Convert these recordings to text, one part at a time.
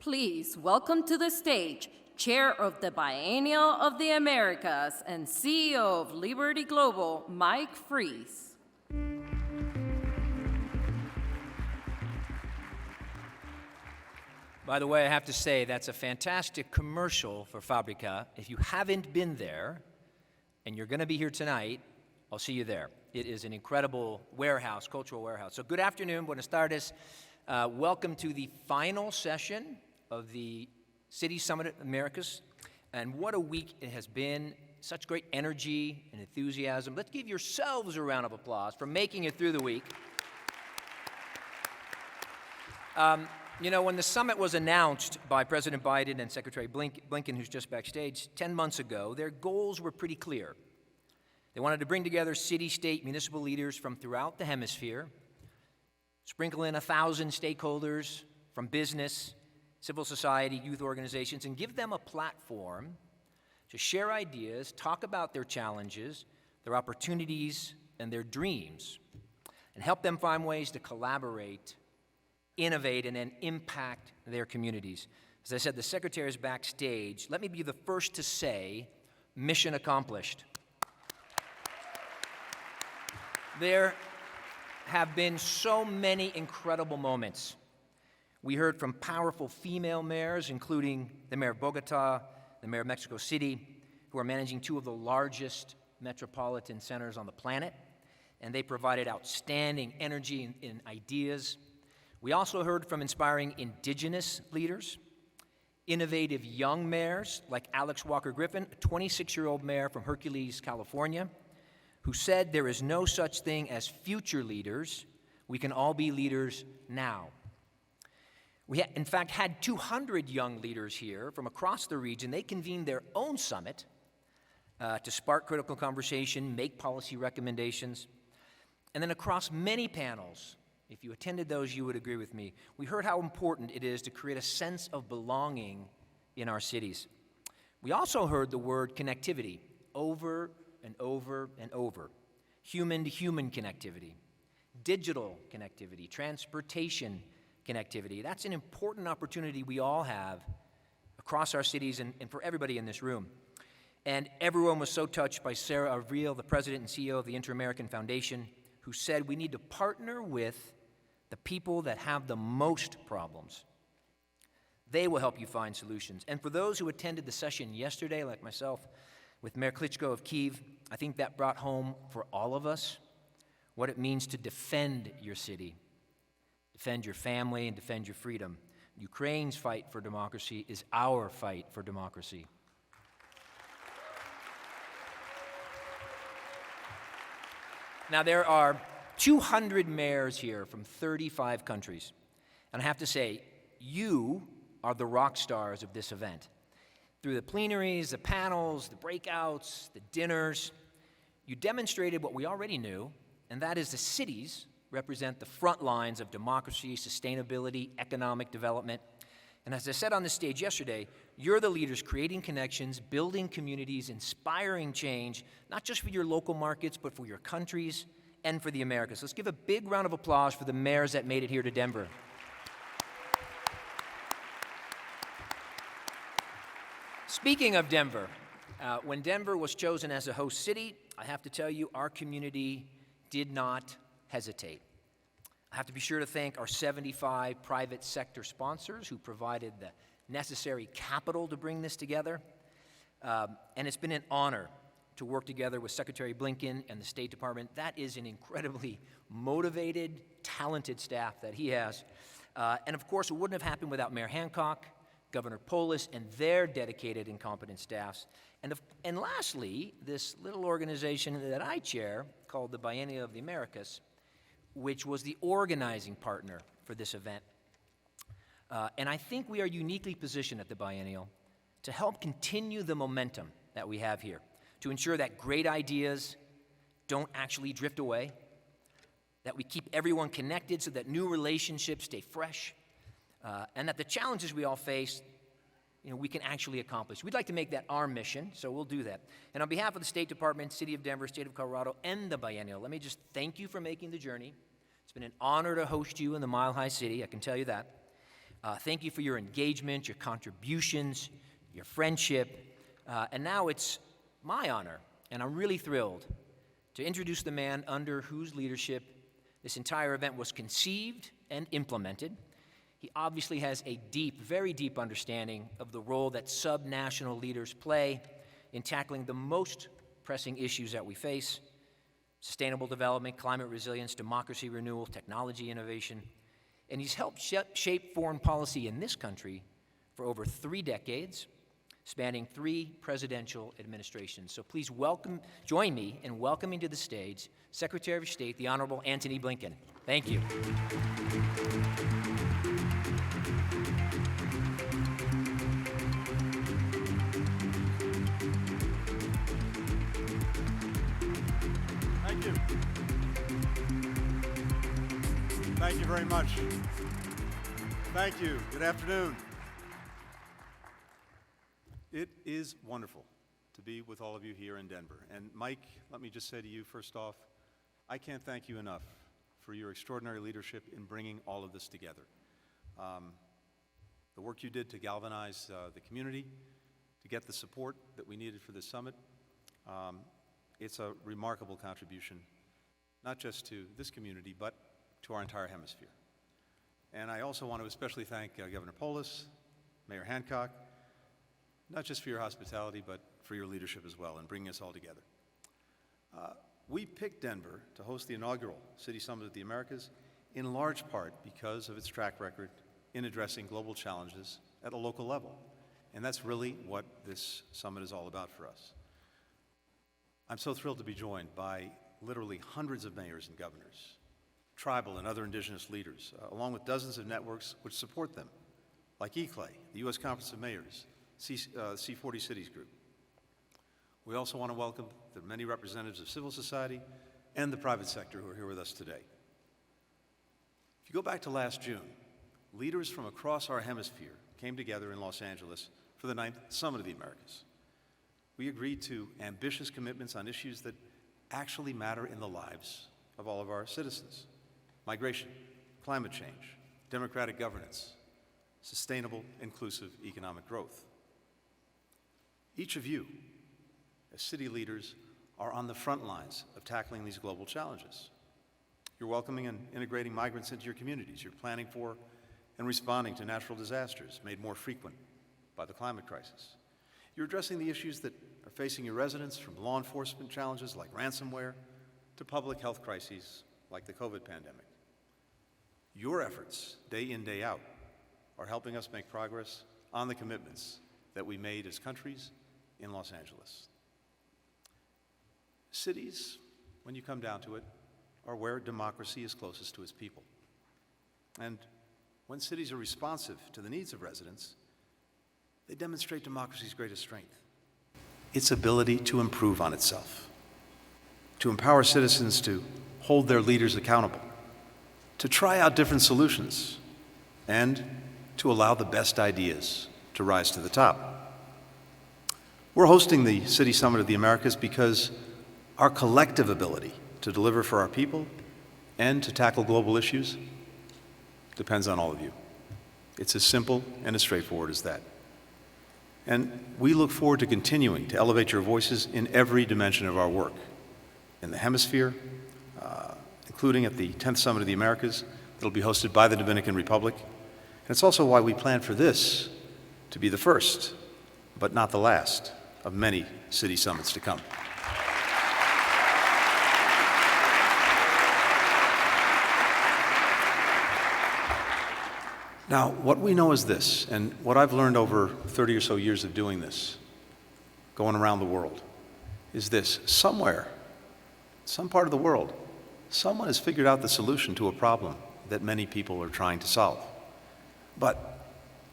Please welcome to the stage Chair of the Biennial of the Americas and CEO of Liberty Global, Mike Freese. By the way, I have to say that's a fantastic commercial for Fabrica. If you haven't been there and you're going to be here tonight, I'll see you there. It is an incredible warehouse, cultural warehouse. So good afternoon, buenas tardes. Welcome to the final session of the City Summit Americas. And what a week it has been. Such great energy and enthusiasm. Let's give yourselves a round of applause for making it through the week. You know, when the summit was announced by President Biden and Secretary Blinken, who's just backstage, 10 months ago, their goals were pretty clear. They wanted to bring together city, state, municipal leaders from throughout the hemisphere, sprinkle in 1,000 stakeholders from business, civil society, youth organizations, and give them a platform to share ideas, talk about their challenges, their opportunities, and their dreams, and help them find ways to collaborate, innovate, and then impact their communities. As I said, the Secretary is backstage. Let me be the first to say, mission accomplished. There have been so many incredible moments. We heard from powerful female mayors, including the mayor of Bogotá, the mayor of Mexico City, who are managing two of the largest metropolitan centers on the planet, and they provided outstanding energy and ideas. We also heard from inspiring indigenous leaders, innovative young mayors like Alex Walker Griffin, a 26-year-old mayor from Hercules, California, who said there is no such thing as future leaders. We can all be leaders now. We, in fact, had 200 young leaders here from across the region. They convened their own summit to spark critical conversation, make policy recommendations. And then across many panels, if you attended those, you would agree with me, we heard how important it is to create a sense of belonging in our cities. We also heard the word connectivity over and over and over. Human-to-human connectivity, digital connectivity, transportation connectivity. That's an important opportunity we all have across our cities and for everybody in this room. And everyone was so touched by Sarah Avril, the president and CEO of the Inter-American Foundation, who said we need to partner with the people that have the most problems. They will help you find solutions. And for those who attended the session yesterday, like myself, with Mayor Klitschko of Kyiv, I think that brought home for all of us what it means to defend your city, defend your family, and defend your freedom. Ukraine's fight for democracy is our fight for democracy. Now, there are 200 mayors here from 35 countries. And I have to say, you are the rock stars of this event. Through the plenaries, the panels, the breakouts, the dinners, you demonstrated what we already knew, and that is the cities represent the front lines of democracy, sustainability, economic development. And as I said on the stage yesterday, you're the leaders creating connections, building communities, inspiring change, not just for your local markets, but for your countries and for the Americas. Let's give a big round of applause for the mayors that made it here to Denver. Speaking of Denver, when Denver was chosen as a host city, I have to tell you, our community did not hesitate. I have to be sure to thank our 75 private sector sponsors who provided the necessary capital to bring this together. And it's been an honor to work together with Secretary Blinken and the State Department. That is an incredibly motivated, talented staff that he has. And of course, it wouldn't have happened without Mayor Hancock, Governor Polis, and their dedicated and competent staffs. And lastly, this little organization that I chair called the Biennial of the Americas, which was the organizing partner for this event. And I think we are uniquely positioned at the Biennial to help continue the momentum that we have here, to ensure that great ideas don't actually drift away, that we keep everyone connected so that new relationships stay fresh, and that the challenges we all face, we can actually accomplish. We'd like to make that our mission, so we'll do that. And on behalf of the State Department, City of Denver, State of Colorado, and the Biennial, let me just thank you for making the journey. It's been an honor to host you in the Mile High City, I can tell you that. Thank you for your engagement, your contributions, your friendship. And now it's my honor, and I'm really thrilled to introduce the man under whose leadership this entire event was conceived and implemented. He obviously has a deep, very deep understanding of the role that subnational leaders play in tackling the most pressing issues that we face: sustainable development, climate resilience, democracy renewal, technology innovation. And he's helped shape foreign policy in this country for over 3 decades, spanning 3 presidential administrations. So please join me in welcoming to the stage Secretary of State, the Honorable Antony Blinken. Thank you. Thank you. Thank you very much. Thank you. Good afternoon. It is wonderful to be with all of you here in Denver. And Mike, let me just say to you, first off, I can't thank you enough for your extraordinary leadership in bringing all of this together. The work you did to galvanize the community, to get the support that we needed for this summit, it's a remarkable contribution, not just to this community, but to our entire hemisphere. And I also want to especially thank Governor Polis, Mayor Hancock, not just for your hospitality, but for your leadership as well in bringing us all together. We picked Denver to host the inaugural City Summit of the Americas in large part because of its track record in addressing global challenges at a local level. And that's really what this summit is all about for us. I'm so thrilled to be joined by literally hundreds of mayors and governors, tribal and other indigenous leaders, along with dozens of networks which support them, like ECLAY, the U.S. Conference of Mayors, C40 Cities Group. We also want to welcome the many representatives of civil society and the private sector who are here with us today. If you go back to last June, leaders from across our hemisphere came together in Los Angeles for the 9th Summit of the Americas. We agreed to ambitious commitments on issues that actually matter in the lives of all of our citizens: migration, climate change, democratic governance, sustainable, inclusive economic growth. Each of you, as city leaders, are on the front lines of tackling these global challenges. You're welcoming and integrating migrants into your communities. You're planning for and responding to natural disasters made more frequent by the climate crisis. You're addressing the issues that are facing your residents, from law enforcement challenges like ransomware to public health crises like the COVID pandemic. Your efforts, day in, day out, are helping us make progress on the commitments that we made as countries in Los Angeles. Cities, when you come down to it, are where democracy is closest to its people. And when cities are responsive to the needs of residents, they demonstrate democracy's greatest strength: its ability to improve on itself, to empower citizens to hold their leaders accountable, to try out different solutions, and to allow the best ideas to rise to the top. We're hosting the City Summit of the Americas because our collective ability to deliver for our people and to tackle global issues depends on all of you. It's as simple and as straightforward as that. And we look forward to continuing to elevate your voices in every dimension of our work, in the hemisphere, including at the 10th Summit of the Americas that'll be hosted by the Dominican Republic. And it's also why we plan for this to be the first, but not the last, of many city summits to come. Now, what we know is this, and what I've learned over 30 or so years of doing this, going around the world, is this: somewhere, some part of the world, someone has figured out the solution to a problem that many people are trying to solve. But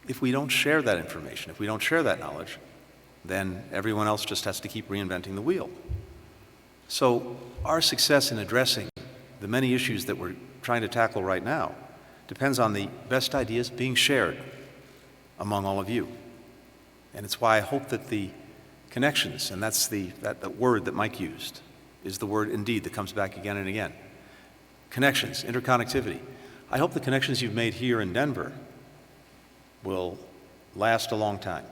if we don't share that information, if we don't share that knowledge, then everyone else just has to keep reinventing the wheel. So our success in addressing the many issues that we're trying to tackle right now depends on the best ideas being shared among all of you. And it's why I hope that the connections, and that's that word that Mike used, is the word indeed that comes back again and again. Connections, interconnectivity. I hope the connections you've made here in Denver will last a long time,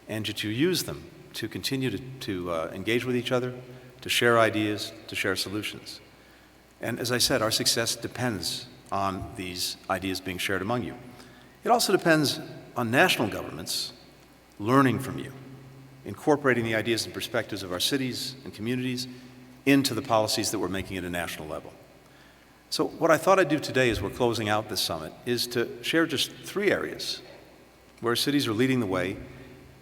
and that you use them to continue to engage with each other, to share ideas, to share solutions. And as I said, our success depends on these ideas being shared among you. It also depends on national governments learning from you, incorporating the ideas and perspectives of our cities and communities into the policies that we're making at a national level. So what I thought I'd do today as we're closing out this summit is to share just 3 areas where cities are leading the way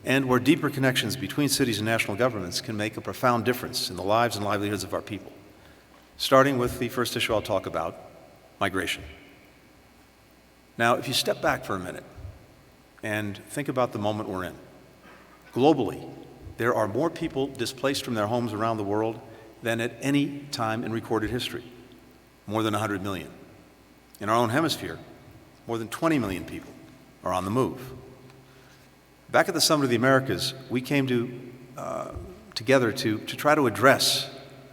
and where deeper connections between cities and national governments can make a profound difference in the lives and livelihoods of our people. Starting with the first issue I'll talk about, migration. Now, if you step back for a minute and think about the moment we're in, globally, there are more people displaced from their homes around the world than at any time in recorded history, more than 100 million. In our own hemisphere, more than 20 million people are on the move. Back at the Summit of the Americas, we came together to try to address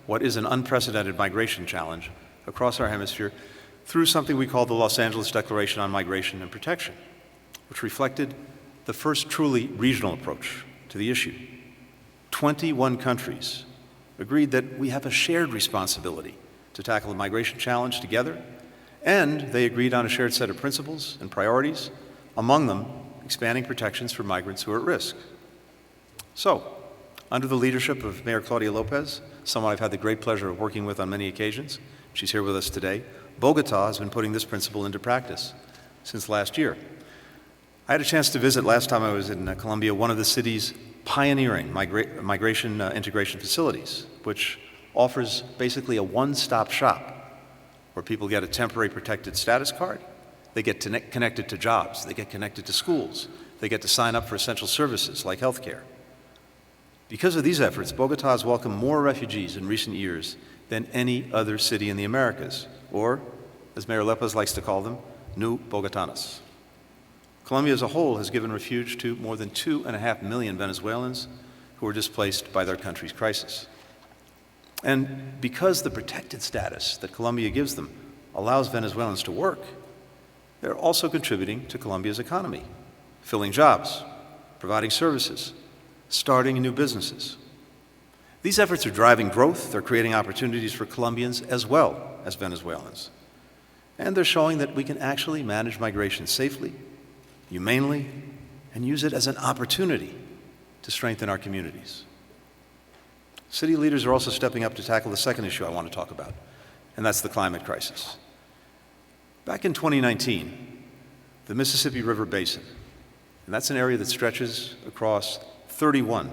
what is an unprecedented migration challenge across our hemisphere through something we call the Los Angeles Declaration on Migration and Protection, which reflected the first truly regional approach to the issue. 21 countries agreed that we have a shared responsibility to tackle the migration challenge together, and they agreed on a shared set of principles and priorities, among them expanding protections for migrants who are at risk. So, under the leadership of Mayor Claudia López, someone I've had the great pleasure of working with on many occasions, she's here with us today, Bogotá has been putting this principle into practice since last year. I had a chance to visit last time I was in Colombia, one of the city's pioneering migration integration facilities, which offers basically a one-stop shop where people get a temporary protected status card, they get connected to jobs, they get connected to schools, they get to sign up for essential services like healthcare. Because of these efforts, Bogotá has welcomed more refugees in recent years than any other city in the Americas, or, as Mayor López likes to call them, new Bogotanos. Colombia as a whole has given refuge to more than 2.5 million Venezuelans who are displaced by their country's crisis. And because the protected status that Colombia gives them allows Venezuelans to work, they're also contributing to Colombia's economy, filling jobs, providing services, starting new businesses. These efforts are driving growth, they're creating opportunities for Colombians as well as Venezuelans. And they're showing that we can actually manage migration safely, humanely, and use it as an opportunity to strengthen our communities. City leaders are also stepping up to tackle the second issue I want to talk about, and that's the climate crisis. Back in 2019, the Mississippi River Basin, and that's an area that stretches across 31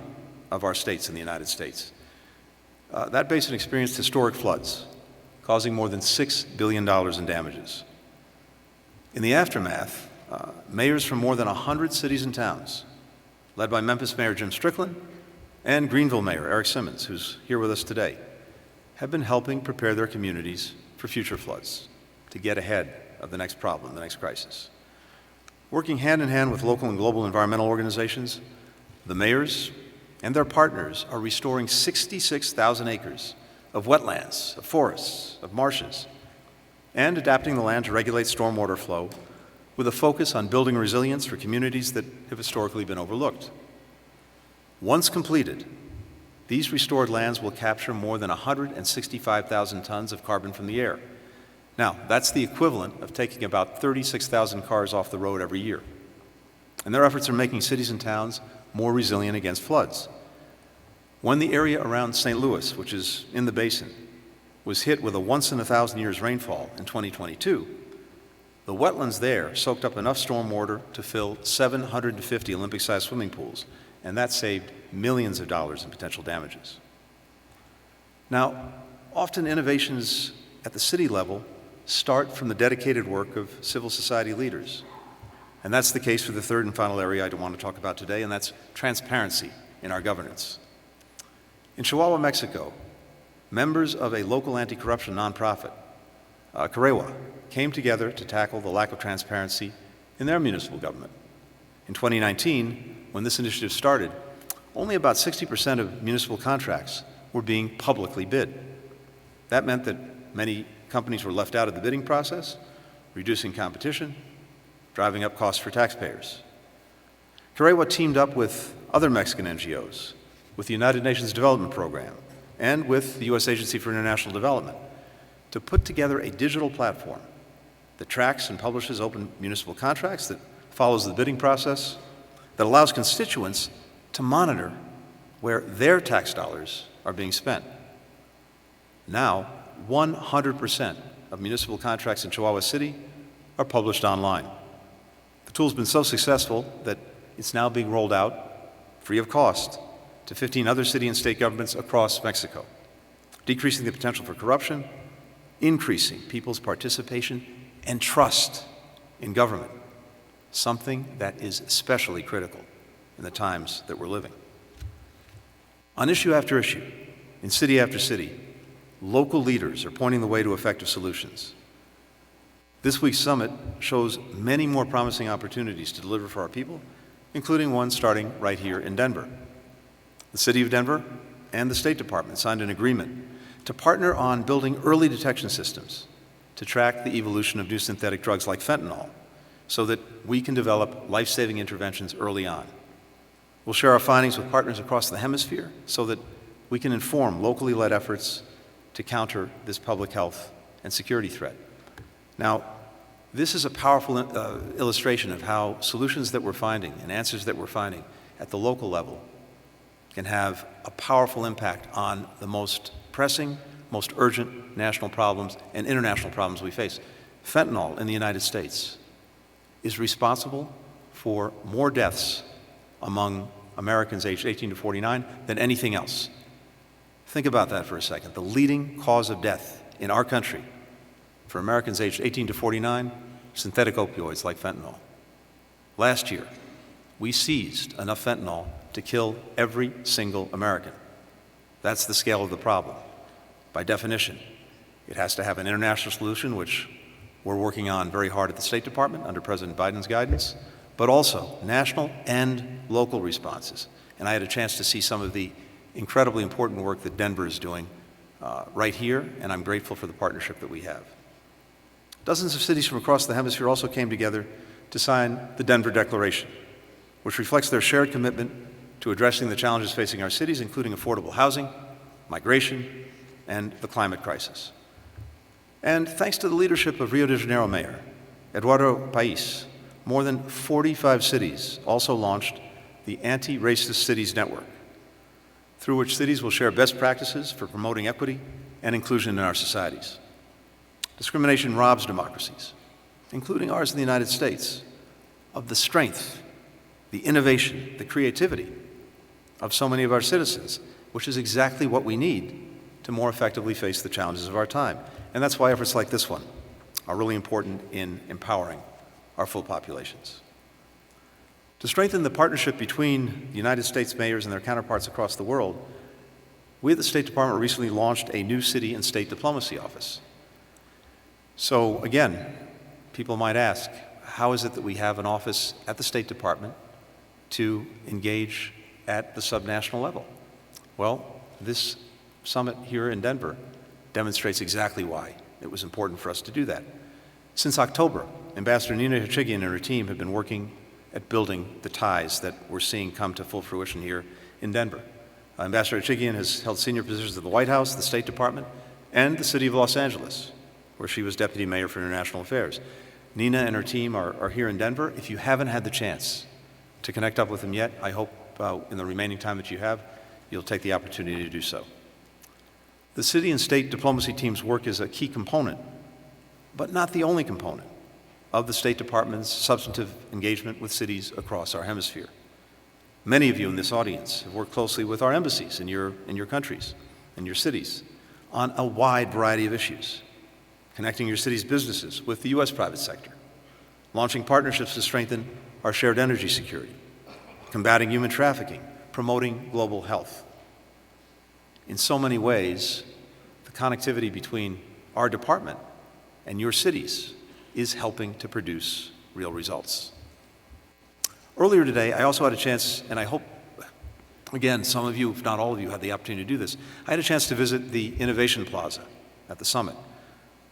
of our states in the United States. That basin experienced historic floods, causing more than $6 billion in damages. In the aftermath, mayors from more than 100 cities and towns, led by Memphis Mayor Jim Strickland and Greenville Mayor Eric Simmons, who's here with us today, have been helping prepare their communities for future floods to get ahead of the next problem, the next crisis. Working hand in hand with local and global environmental organizations, the mayors and their partners are restoring 66,000 acres of wetlands, of forests, of marshes, and adapting the land to regulate stormwater flow with a focus on building resilience for communities that have historically been overlooked. Once completed, these restored lands will capture more than 165,000 tons of carbon from the air. Now, that's the equivalent of taking about 36,000 cars off the road every year. And their efforts are making cities and towns more resilient against floods. When the area around St. Louis, which is in the basin, was hit with a once-in-a-thousand years rainfall in 2022, the wetlands there soaked up enough stormwater to fill 750 Olympic-sized swimming pools, and that saved millions of dollars in potential damages. Now, often innovations at the city level start from the dedicated work of civil society leaders. And that's the case for the third and final area I want to talk about today, and that's transparency in our governance. In Chihuahua, Mexico, members of a local anti-corruption nonprofit, Carewa, came together to tackle the lack of transparency in their municipal government. In 2019, when this initiative started, only about 60% of municipal contracts were being publicly bid. That meant that many companies were left out of the bidding process, reducing competition, driving up costs for taxpayers. Harrell teamed up with other Mexican NGOs, with the United Nations Development Program, and with the U.S. Agency for International Development to put together a digital platform that tracks and publishes open municipal contracts, that follows the bidding process, that allows constituents to monitor where their tax dollars are being spent. Now, 100% of municipal contracts in Chihuahua City are published online. The tool's been so successful that it's now being rolled out free of cost to 15 other city and state governments across Mexico, decreasing the potential for corruption, increasing people's participation and trust in government, something that is especially critical in the times that we're living. On issue after issue, in city after city, local leaders are pointing the way to effective solutions. This week's summit shows many more promising opportunities to deliver for our people, including one starting right here in Denver. The City of Denver and the State Department signed an agreement to partner on building early detection systems to track the evolution of new synthetic drugs like fentanyl so that we can develop life-saving interventions early on. We'll share our findings with partners across the hemisphere so that we can inform locally led efforts to counter this public health and security threat. Now, this is a powerful illustration of how solutions that we're finding and answers that we're finding at the local level can have a powerful impact on the most pressing, most urgent national problems and international problems we face. Fentanyl in the United States is responsible for more deaths among Americans aged 18 to 49 than anything else. Think about that for a second. The leading cause of death in our country for Americans aged 18 to 49, synthetic opioids like fentanyl. Last year, we seized enough fentanyl to kill every single American. That's the scale of the problem. By definition, it has to have an international solution, which we're working on very hard at the State Department under President Biden's guidance, but also national and local responses. And I had a chance to see some of the incredibly important work that Denver is doing right here, and I'm grateful for the partnership that we have. Dozens of cities from across the hemisphere also came together to sign the Denver Declaration, which reflects their shared commitment to addressing the challenges facing our cities, including affordable housing, migration, and the climate crisis. And thanks to the leadership of Rio de Janeiro Mayor Eduardo País, more than 45 cities also launched the Anti-Racist Cities Network, through which cities will share best practices for promoting equity and inclusion in our societies. Discrimination robs democracies, including ours in the United States, of the strength, the innovation, the creativity of so many of our citizens, which is exactly what we need to more effectively face the challenges of our time. And that's why efforts like this one are really important in empowering our full populations. To strengthen the partnership between the United States mayors and their counterparts across the world, we at the State Department recently launched a new city and state diplomacy office. So again, people might ask, how is it that we have an office at the State Department to engage at the subnational level? Well, this summit here in Denver demonstrates exactly why it was important for us to do that. Since October, Ambassador Nina Hichigian and her team have been working at building the ties that we're seeing come to full fruition here in Denver. Ambassador Hichigian has held senior positions at the White House, the State Department, and the City of Los Angeles, where she was Deputy Mayor for International Affairs. Nina and her team are here in Denver. If you haven't had the chance to connect up with them yet, I hope in the remaining time that you have, you'll take the opportunity to do so. The city and state diplomacy team's work is a key component, but not the only component, of the State Department's substantive engagement with cities across our hemisphere. Many of you in this audience have worked closely with our embassies in your countries, in your cities, on a wide variety of issues, connecting your city's businesses with the U.S. private sector, launching partnerships to strengthen our shared energy security, combating human trafficking, promoting global health. In so many ways, the connectivity between our department and your cities is helping to produce real results. Earlier today, I also had a chance, and I hope, again, some of you, if not all of you, had the opportunity to do this. I had a chance to visit the Innovation Plaza at the summit,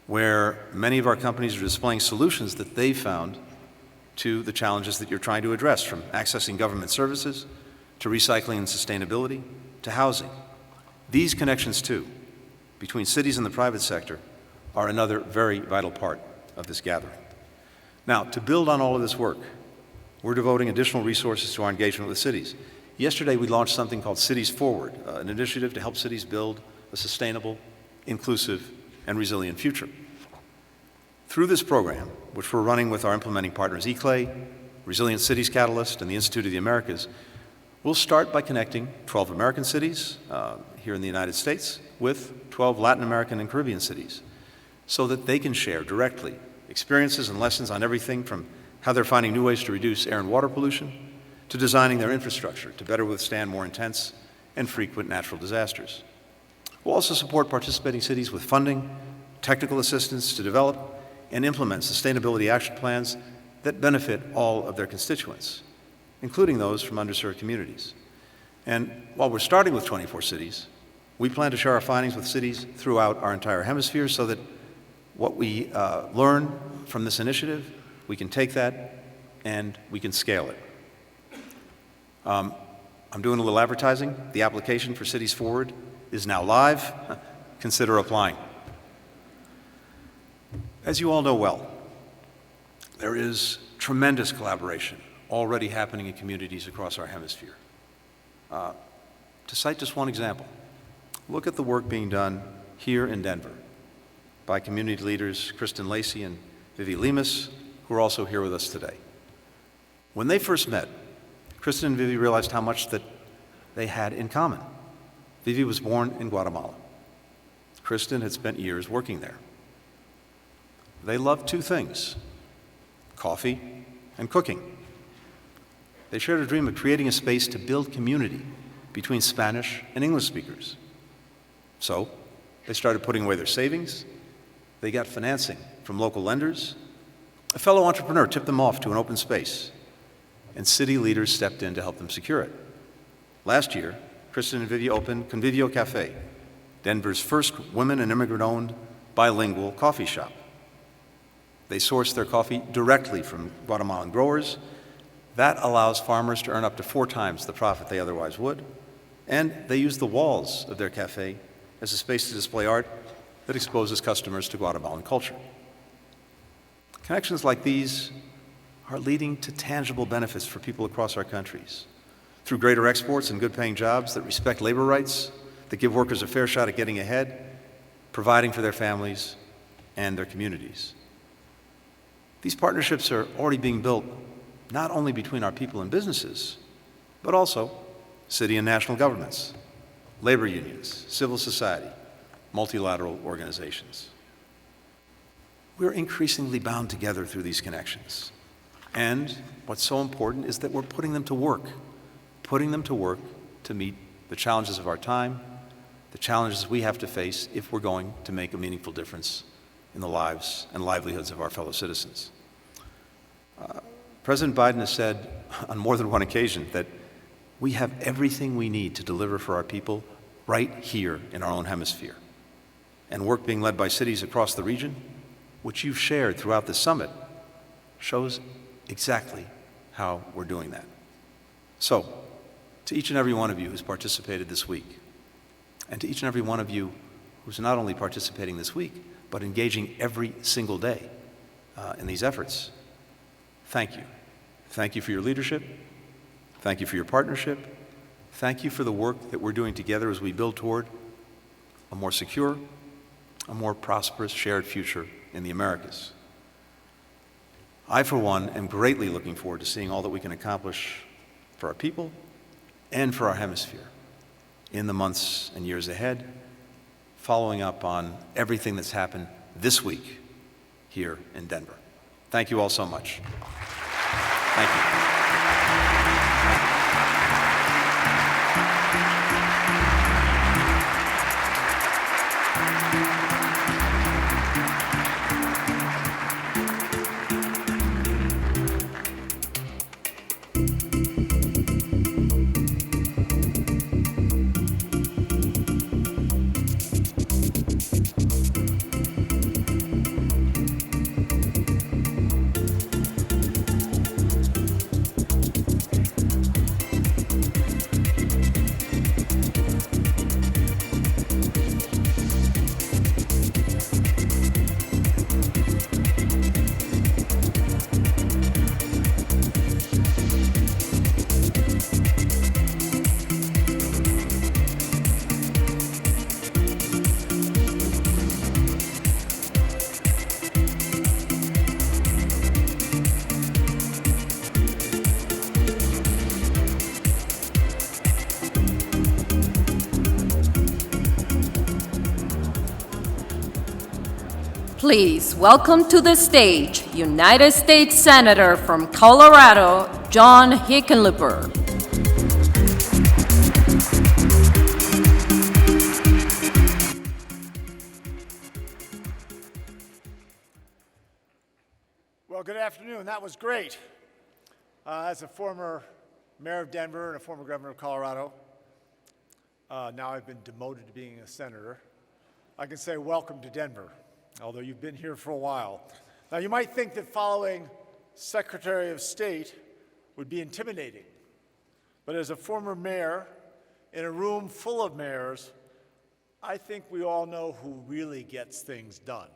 where many of our companies are displaying solutions that they found to the challenges that you're trying to address, from accessing government services to recycling and sustainability to housing. These connections, too, between cities and the private sector are another very vital part of this gathering. Now, to build on all of this work, we're devoting additional resources to our engagement with cities. Yesterday, we launched something called Cities Forward, an initiative to help cities build a sustainable, inclusive, and resilient future. Through this program, which we're running with our implementing partners eClay, Resilient Cities Catalyst, and the Institute of the Americas, we'll start by connecting 12 American cities here in the United States with 12 Latin American and Caribbean cities so that they can share directly experiences and lessons on everything from how they're finding new ways to reduce air and water pollution to designing their infrastructure to better withstand more intense and frequent natural disasters. We'll also support participating cities with funding, technical assistance to develop and implement sustainability action plans that benefit all of their constituents, including those from underserved communities. And while we're starting with 24 cities, we plan to share our findings with cities throughout our entire hemisphere so that what we learn from this initiative, we can take that and we can scale it. I'm doing a little advertising. The application for Cities Forward is now live. Consider applying. As you all know well, there is tremendous collaboration already happening in communities across our hemisphere. To cite just one example, look at the work being done here in Denver by community leaders Kristen Lacey and Vivi Lemus, who are also here with us today. When they first met, Kristen and Vivi realized how much that they had in common. Vivi was born in Guatemala. Kristen had spent years working there. They loved two things: coffee and cooking. They shared a dream of creating a space to build community between Spanish and English speakers. So they started putting away their savings. They got financing from local lenders. A fellow entrepreneur tipped them off to an open space, and city leaders stepped in to help them secure it. Last year, Kristen and Vivi opened Convivio Cafe, Denver's first women and immigrant-owned bilingual coffee shop. They source their coffee directly from Guatemalan growers. That allows farmers to earn up to 4 times the profit they otherwise would. And they use the walls of their cafe as a space to display art that exposes customers to Guatemalan culture. Connections like these are leading to tangible benefits for people across our countries through greater exports and good-paying jobs that respect labor rights, that give workers a fair shot at getting ahead, providing for their families and their communities. These partnerships are already being built not only between our people and businesses, but also city and national governments, labor unions, civil society, multilateral organizations. We're increasingly bound together through these connections. And what's so important is that we're putting them to work to meet the challenges of our time, the challenges we have to face if we're going to make a meaningful difference in the lives and livelihoods of our fellow citizens. President Biden has said on more than one occasion that we have everything we need to deliver for our people right here in our own hemisphere. And work being led by cities across the region, which you've shared throughout the summit, shows exactly how we're doing that. So, to each and every one of you who's participated this week, and to each and every one of you who's not only participating this week, but engaging every single day in these efforts, thank you. Thank you for your leadership. Thank you for your partnership. Thank you for the work that we're doing together as we build toward a more secure, a more prosperous shared future in the Americas. I, for one, am greatly looking forward to seeing all that we can accomplish for our people and for our hemisphere in the months and years ahead, following up on everything that's happened this week here in Denver. Thank you all so much. Thank you. Please welcome to the stage United States Senator from Colorado, John Hickenlooper. Well, good afternoon. That was great. As a former mayor of Denver and a former governor of Colorado, now I've been demoted to being a senator, I can say welcome to Denver, although you've been here for a while. Now, you might think that following Secretary of State would be intimidating, but as a former mayor in a room full of mayors, I think we all know who really gets things done.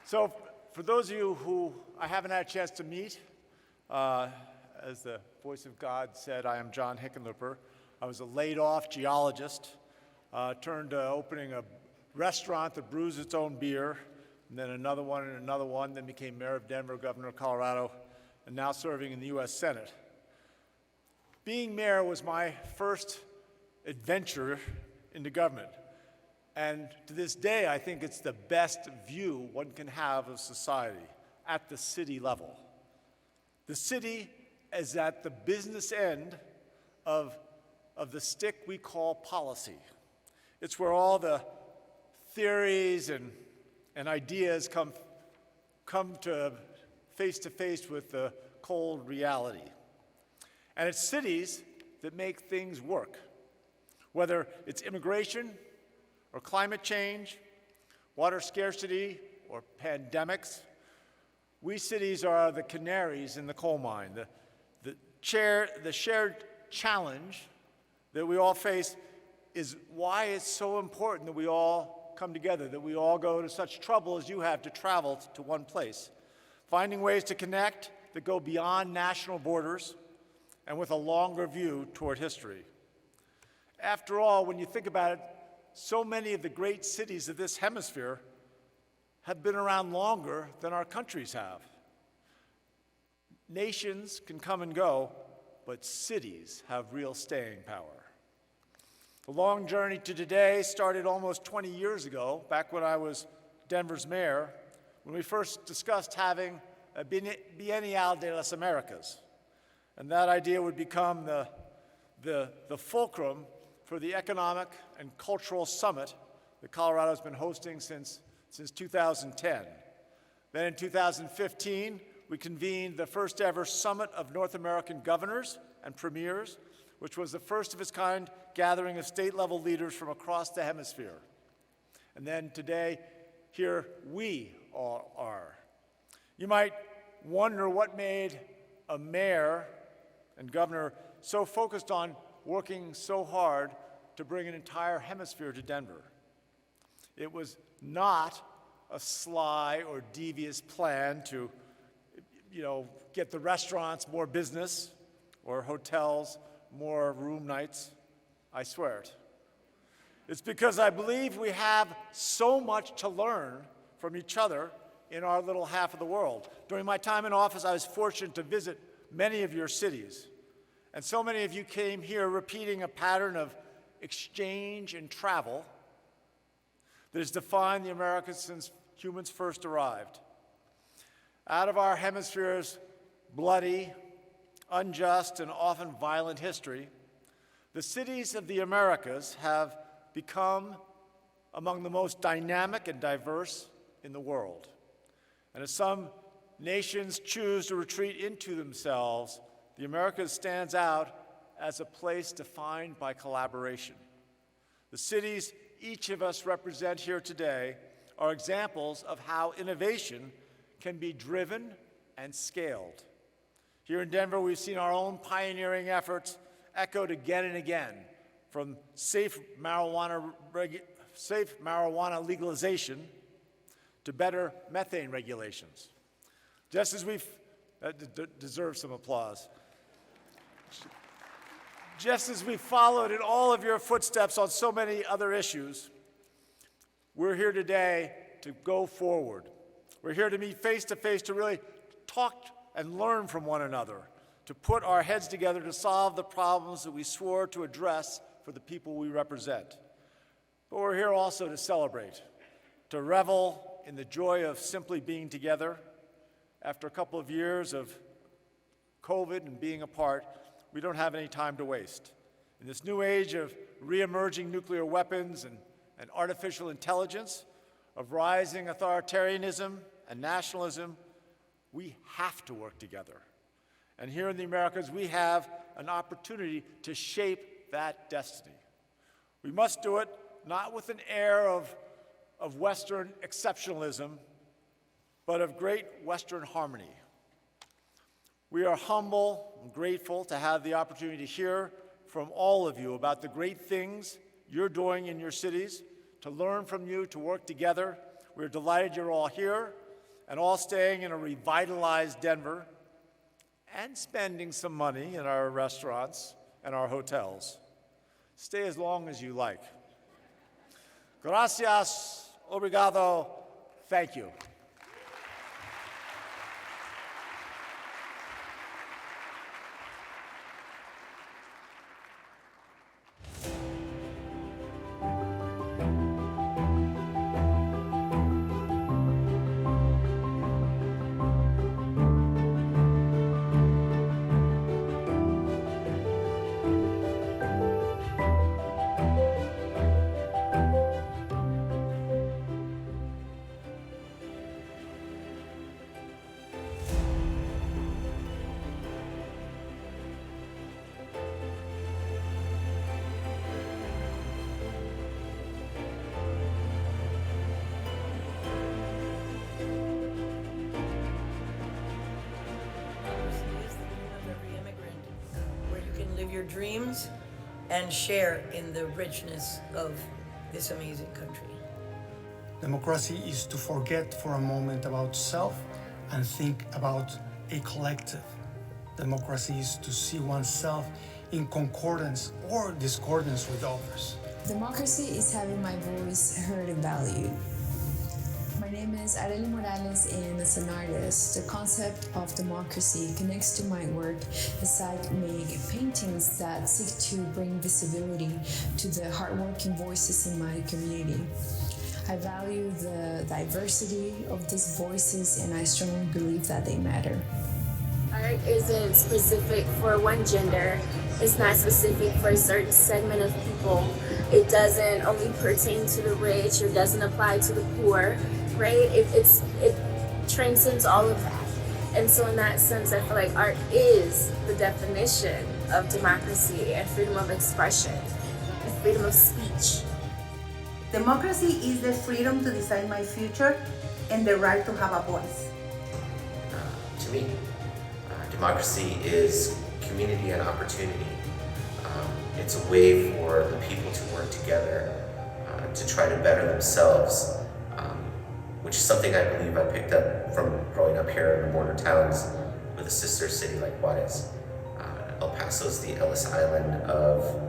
So, for those of you who I haven't had a chance to meet, as the voice of God said, I am John Hickenlooper. I was a laid-off geologist, turned to opening a restaurant that brews its own beer, and then another one, then became mayor of Denver, governor of Colorado, and now serving in the U.S. Senate. Being mayor was my first adventure into government. And to this day, I think it's the best view one can have of society at the city level. The city is at the business end of the stick we call policy. It's where all the theories and ideas come to face with the cold reality. And it's cities that make things work, whether it's immigration, or climate change, water scarcity, or pandemics. We cities are the canaries in the coal mine. The shared challenge that we all face is why it's so important that we all come together, that we all go to such trouble as you have to travel to one place. Finding ways to connect that go beyond national borders and with a longer view toward history. After all, when you think about it, so many of the great cities of this hemisphere have been around longer than our countries have. Nations can come and go, but cities have real staying power. The long journey to today started almost 20 years ago, back when I was Denver's mayor, when we first discussed having a Biennial de las Americas. And that idea would become the fulcrum for the economic and cultural summit that Colorado's been hosting since 2010. Then in 2015, we convened the first ever Summit of North American Governors and Premiers, which was the first of its kind gathering of state-level leaders from across the hemisphere. And then today, here we all are. You might wonder what made a mayor and governor so focused on working so hard to bring an entire hemisphere to Denver. It was not a sly or devious plan to, get the restaurants more business or hotels more room nights. I swear it. It's because I believe we have so much to learn from each other in our little half of the world. During my time in office, I was fortunate to visit many of your cities. And so many of you came here repeating a pattern of exchange and travel that has defined the Americas since humans first arrived. Out of our hemisphere's bloody, unjust, and often violent history, the cities of the Americas have become among the most dynamic and diverse in the world. And as some nations choose to retreat into themselves, the Americas stands out as a place defined by collaboration. The cities each of us represent here today are examples of how innovation can be driven and scaled. Here in Denver, we've seen our own pioneering efforts echoed again and again, from safe marijuana legalization to better methane regulations. Just as we've, that deserves some applause. Just as we followed in all of your footsteps on so many other issues, we're here today to go forward. We're here to meet face to face to really talk and learn from one another, to put our heads together to solve the problems that we swore to address for the people we represent. But we're here also to celebrate, to revel in the joy of simply being together. After a couple of years of COVID and being apart, we don't have any time to waste. In this new age of re-emerging nuclear weapons and artificial intelligence, of rising authoritarianism and nationalism, we have to work together. And here in the Americas, we have an opportunity to shape that destiny. We must do it not with an air of Western exceptionalism, but of great Western harmony. We are humble and grateful to have the opportunity to hear from all of you about the great things you're doing in your cities, to learn from you, to work together. We're delighted you're all here and all staying in a revitalized Denver and spending some money in our restaurants and our hotels. Stay as long as you like. Gracias, obrigado, thank you. Your dreams and share in the richness of this amazing country. Democracy is to forget for a moment about self and think about a collective. Democracy is to see oneself in concordance or discordance with others. Democracy is having my voice heard and valued. My name is Harrell Morales, and as an artist, the concept of democracy connects to my work as I make paintings that seek to bring visibility to the hardworking voices in my community. I value the diversity of these voices, and I strongly believe that they matter. Art isn't specific for one gender. It's not specific for a certain segment of people. It doesn't only pertain to the rich or doesn't apply to the poor. Right? It transcends all of that. And so in that sense, I feel like art is the definition of democracy and freedom of expression and freedom of speech. Democracy is the freedom to decide my future and the right to have a voice. To me, democracy is community and opportunity. It's a way for the people to work together to try to better themselves. Which is something I believe I picked up from growing up here in the border towns with a sister city like Juarez. El Paso is the Ellis Island of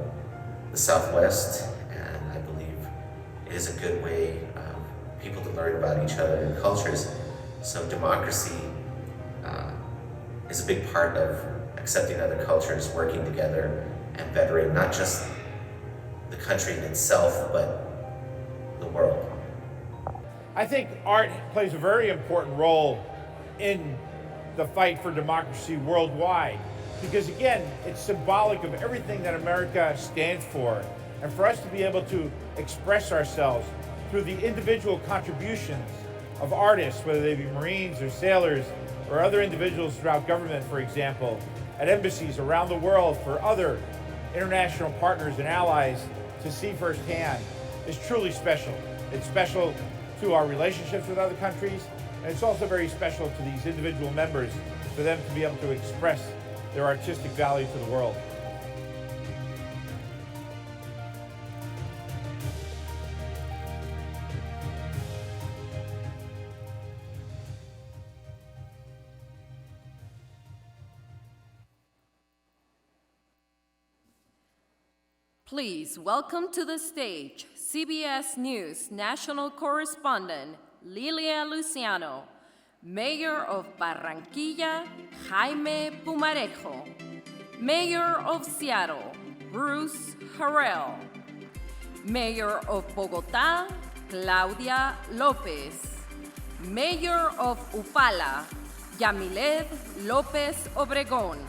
the Southwest, and I believe it is a good way for people to learn about each other and cultures. So democracy is a big part of accepting other cultures, working together, and bettering not just the country in itself, but the world. I think art plays a very important role in the fight for democracy worldwide because, again, it's symbolic of everything that America stands for. And for us to be able to express ourselves through the individual contributions of artists, whether they be Marines or sailors or other individuals throughout government, for example, at embassies around the world for other international partners and allies to see firsthand, is truly special. It's special to our relationships with other countries, and it's also very special to these individual members for them to be able to express their artistic value to the world. Please welcome to the stage CBS News national correspondent Lilia Luciano, Mayor of Barranquilla, Jaime Pumarejo, Mayor of Seattle, Bruce Harrell. Mayor of Bogotá, Claudia López. Mayor of Upala, Yamileth López Obregón.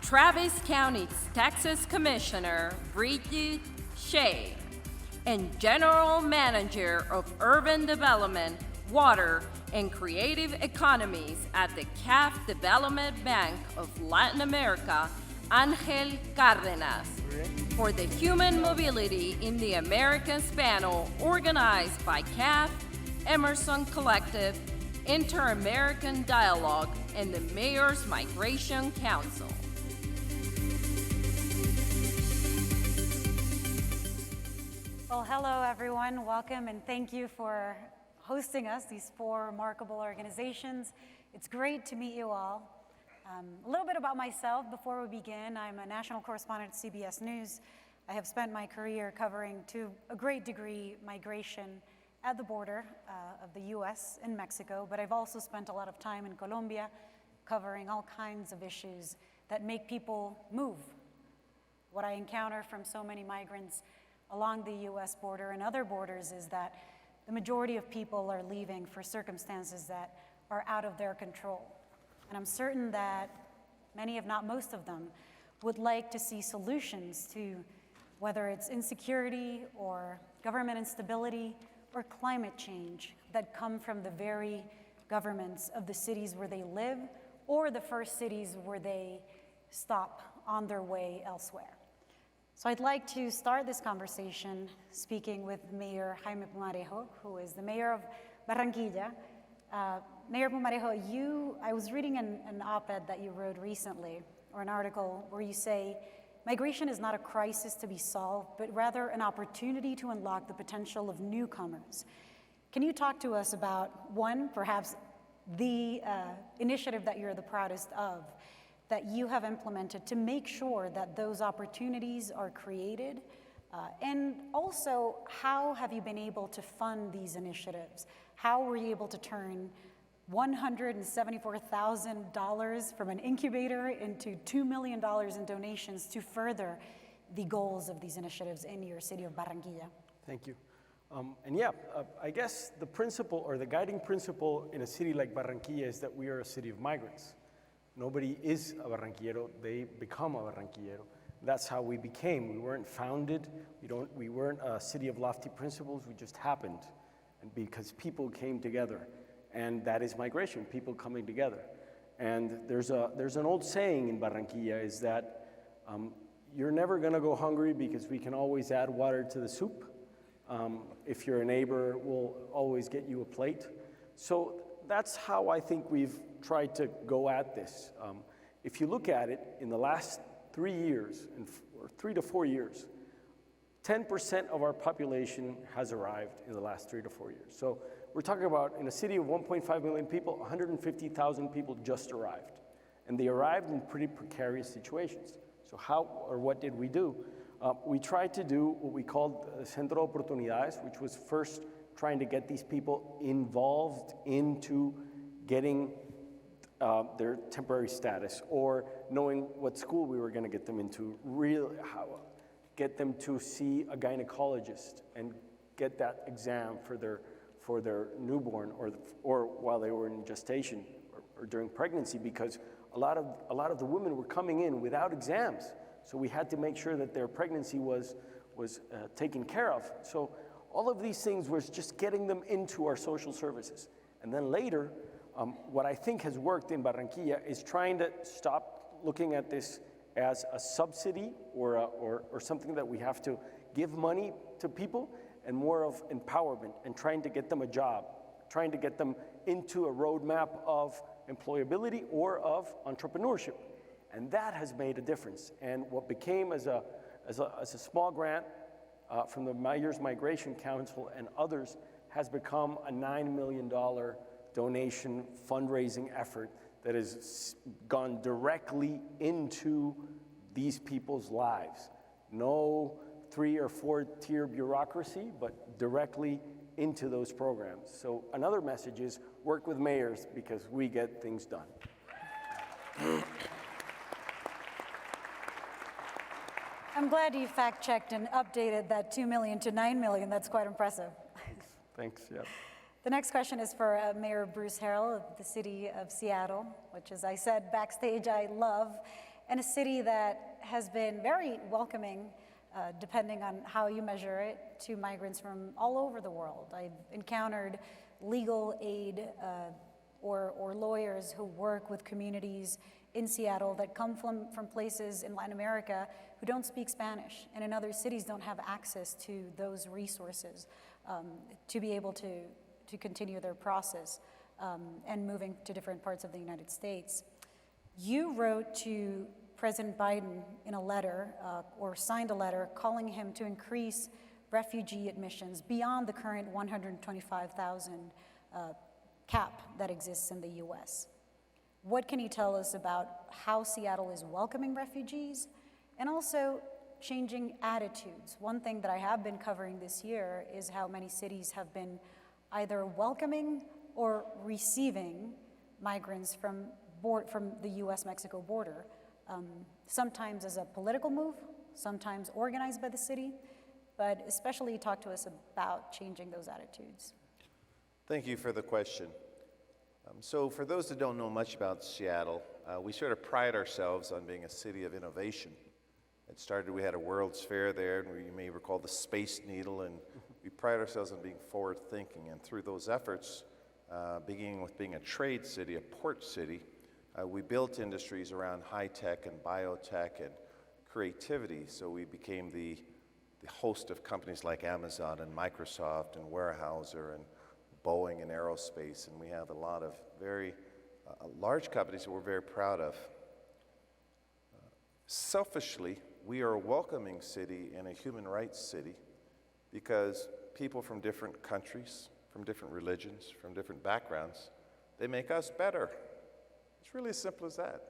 Travis County's Taxes Commissioner, Brigid, Shea. And General Manager of Urban Development, Water, and Creative Economies at the CAF-Development Bank of Latin America, Ángel Cárdenas, for the Human Mobility in the Americas panel organized by CAF, Emerson Collective, Inter-American Dialogue, and the Mayor's Migration Council. Well, hello everyone, welcome and thank you for hosting us, these four remarkable organizations. It's great to meet you all. A little bit about myself before we begin. I'm a national correspondent at CBS News. I have spent my career covering, to a great degree, migration at the border of the US and Mexico, but I've also spent a lot of time in Colombia covering all kinds of issues that make people move. What I encounter from so many migrants along the US border and other borders is that the majority of people are leaving for circumstances that are out of their control. And I'm certain that many, if not most of them, would like to see solutions to whether it's insecurity or government instability or climate change that come from the very governments of the cities where they live or the first cities where they stop on their way elsewhere. So I'd like to start this conversation speaking with Mayor Jaime Pumarejo, who is the mayor of Barranquilla. Mayor Pumarejo, I was reading an op-ed that you wrote recently, or an article where you say, migration is not a crisis to be solved, but rather an opportunity to unlock the potential of newcomers. Can you talk to us about, one, perhaps the initiative that you're the proudest of, that you have implemented to make sure that those opportunities are created? And also, how have you been able to fund these initiatives? How were you able to turn $174,000 from an incubator into $2 million in donations to further the goals of these initiatives in your city of Barranquilla? Thank you. I guess the principle or the guiding principle in a city like Barranquilla is that we are a city of migrants. Nobody is a Barranquillero, they become a Barranquillero. That's how we became. We weren't founded, we weren't a city of lofty principles, we just happened. And because people came together, and that is migration, people coming together. And there's an old saying in Barranquilla is that you're never gonna go hungry because we can always add water to the soup. If you're a neighbor, we'll always get you a plate. So that's how I think we've tried to go at this. If you look at it, in the last 3 years, or 3 to 4 years, 10% of our population has arrived in the last 3 to 4 years. So we're talking about, in a city of 1.5 million people, 150,000 people just arrived. And they arrived in pretty precarious situations. So how or what did we do? We tried to do what we called Centro de Oportunidades, which was first trying to get these people involved into getting their temporary status, or knowing what school we were going to get them into, get them to see a gynecologist and get that exam for their newborn, or while they were in gestation or during pregnancy, because a lot of the women were coming in without exams. So we had to make sure that their pregnancy was taken care of. So all of these things was just getting them into our social services. And then later, what I think has worked in Barranquilla is trying to stop looking at this as a subsidy or something that we have to give money to people, and more of empowerment and trying to get them a job, trying to get them into a roadmap of employability or of entrepreneurship. And that has made a difference. And what became as a small grant from the Mayor's Migration Council and others has become a $9 million donation fundraising effort that has gone directly into these people's lives. No 3 or 4 tier bureaucracy, but directly into those programs. So another message is work with mayors because we get things done. I'm glad you fact-checked and updated that 2 million to 9 million. That's quite impressive. Thanks, yeah. The next question is for Mayor Bruce Harrell of the city of Seattle, which, as I said backstage, I love, and a city that has been very welcoming, depending on how you measure it, to migrants from all over the world. I've encountered legal aid or lawyers who work with communities in Seattle that come from places in Latin America who don't speak Spanish, and in other cities don't have access to those resources to be able to continue their process and moving to different parts of the United States. You wrote to President Biden in a letter, or signed a letter, calling him to increase refugee admissions beyond the current 125,000 cap that exists in the US. What can you tell us about how Seattle is welcoming refugees and also changing attitudes? One thing that I have been covering this year is how many cities have been either welcoming or receiving migrants from the US-Mexico border, sometimes as a political move, sometimes organized by the city, but especially talk to us about changing those attitudes. Thank you for the question. So for those that don't know much about Seattle, we sort of pride ourselves on being a city of innovation. It started, we had a World's Fair there, and you may recall the Space Needle, and we pride ourselves on being forward-thinking. And through those efforts, beginning with being a trade city, a port city, we built industries around high-tech and biotech and creativity. So we became the host of companies like Amazon and Microsoft and Weyerhaeuser and Boeing and aerospace, and we have a lot of very large companies that we're very proud of. Selfishly, we are a welcoming city and a human rights city because people from different countries, from different religions, from different backgrounds, they make us better. It's really as simple as that.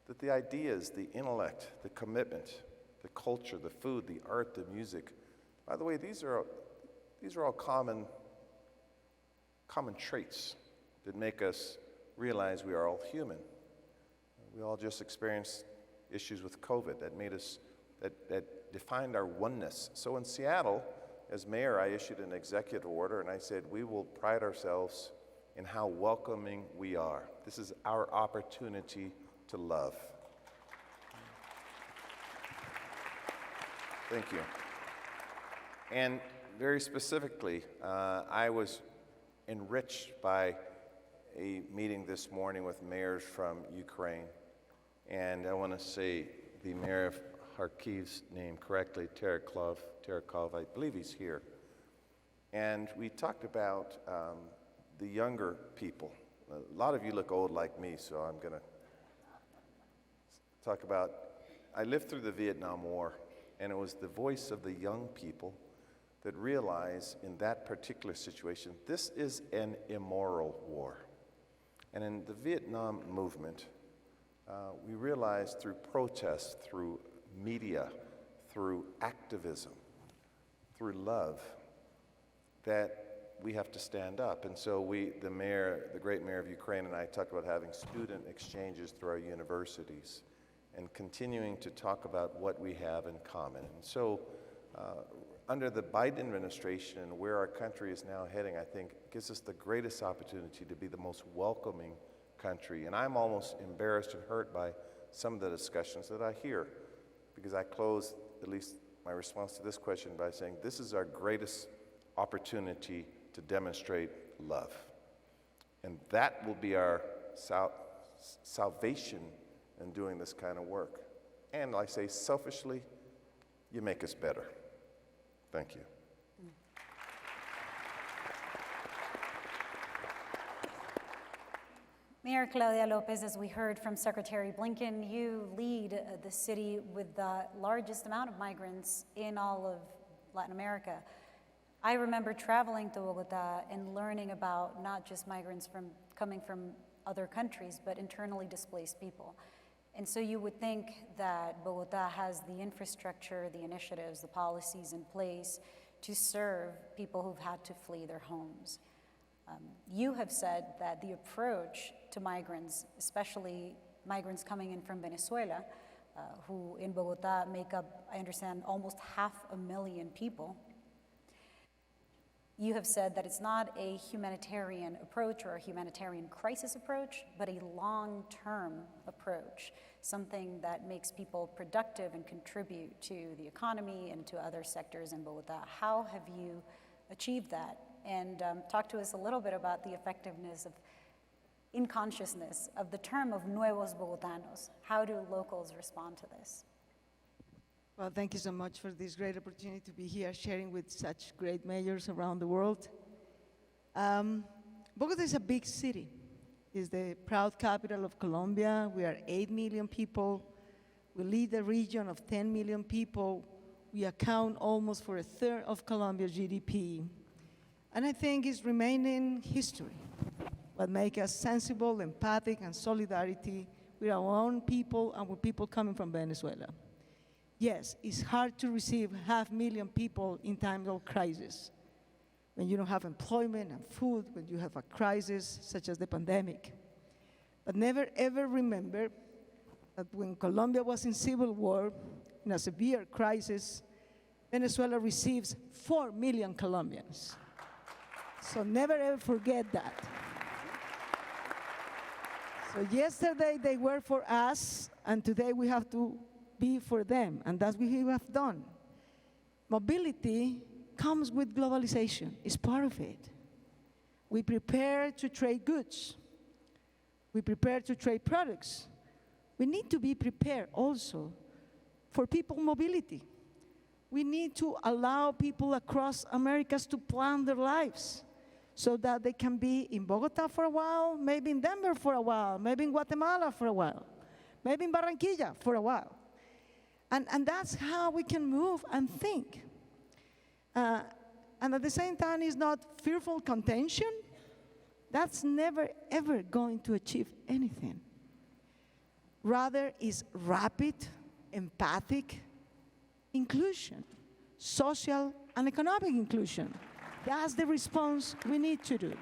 That the ideas, the intellect, the commitment, the culture, the food, the art, the music, by the way, these are all common traits that make us realize we are all human. We all just experienced issues with COVID that defined our oneness. So in Seattle, as mayor, I issued an executive order and I said, we will pride ourselves in how welcoming we are. This is our opportunity to love. Thank you. And very specifically, I was enriched by a meeting this morning with mayors from Ukraine. And I want to say the mayor of Kharkiv's name correctly, Terekov, I believe he's here. And we talked about the younger people. A lot of you look old like me, so I'm going to talk about, I lived through the Vietnam War, and it was the voice of the young people that realize in that particular situation, this is an immoral war. And in the Vietnam movement, we realized through protests, through media, through activism, through love, that we have to stand up. And so the mayor, the great mayor of Ukraine, and I talked about having student exchanges through our universities and continuing to talk about what we have in common. And so under the Biden administration and where our country is now heading, I think gives us the greatest opportunity to be the most welcoming country. And I'm almost embarrassed and hurt by some of the discussions that I hear, because I close at least my response to this question by saying this is our greatest opportunity to demonstrate love. And that will be our salvation in doing this kind of work. And I say selfishly, you make us better. Thank you. Mayor Claudia López, as we heard from Secretary Blinken, you lead the city with the largest amount of migrants in all of Latin America. I remember traveling to Bogotá and learning about not just migrants coming from other countries, but internally displaced people. And so you would think that Bogotá has the infrastructure, the initiatives, the policies in place to serve people who've had to flee their homes. You have said that the approach to migrants, especially migrants coming in from Venezuela, who in Bogotá make up, I understand, almost 500,000 people. You have said that it's not a humanitarian approach or a humanitarian crisis approach, but a long-term approach, something that makes people productive and contribute to the economy and to other sectors in Bogotá. How have you achieved that? And talk to us a little bit about the effectiveness of, in consciousness, of the term of nuevos bogotanos. How do locals respond to this? Well, thank you so much for this great opportunity to be here sharing with such great mayors around the world. Bogotá is a big city. It's the proud capital of Colombia. We are 8 million people. We lead a region of 10 million people. We account almost for a third of Colombia's GDP. And I think it's remaining history. What makes us sensible, empathic, and solidarity with our own people and with people coming from Venezuela. Yes, it's hard to receive 500,000 people in times of crisis. When you don't have employment and food, when you have a crisis such as the pandemic. But never ever remember that when Colombia was in civil war, in a severe crisis, Venezuela receives 4 million Colombians. So never ever forget that. So yesterday they were for us, and today we have to be for them, and that's what we have done. Mobility comes with globalization, it's part of it. We prepare to trade goods. We prepare to trade products. We need to be prepared also for people mobility. We need to allow people across Americas to plan their lives so that they can be in Bogotá for a while, maybe in Denver for a while, maybe in Guatemala for a while, maybe in Barranquilla for a while. And that's how we can move and think. And at the same time, it's not fearful contention. That's never, ever going to achieve anything. Rather, is rapid, empathic inclusion, social and economic inclusion. That's the response we need to do.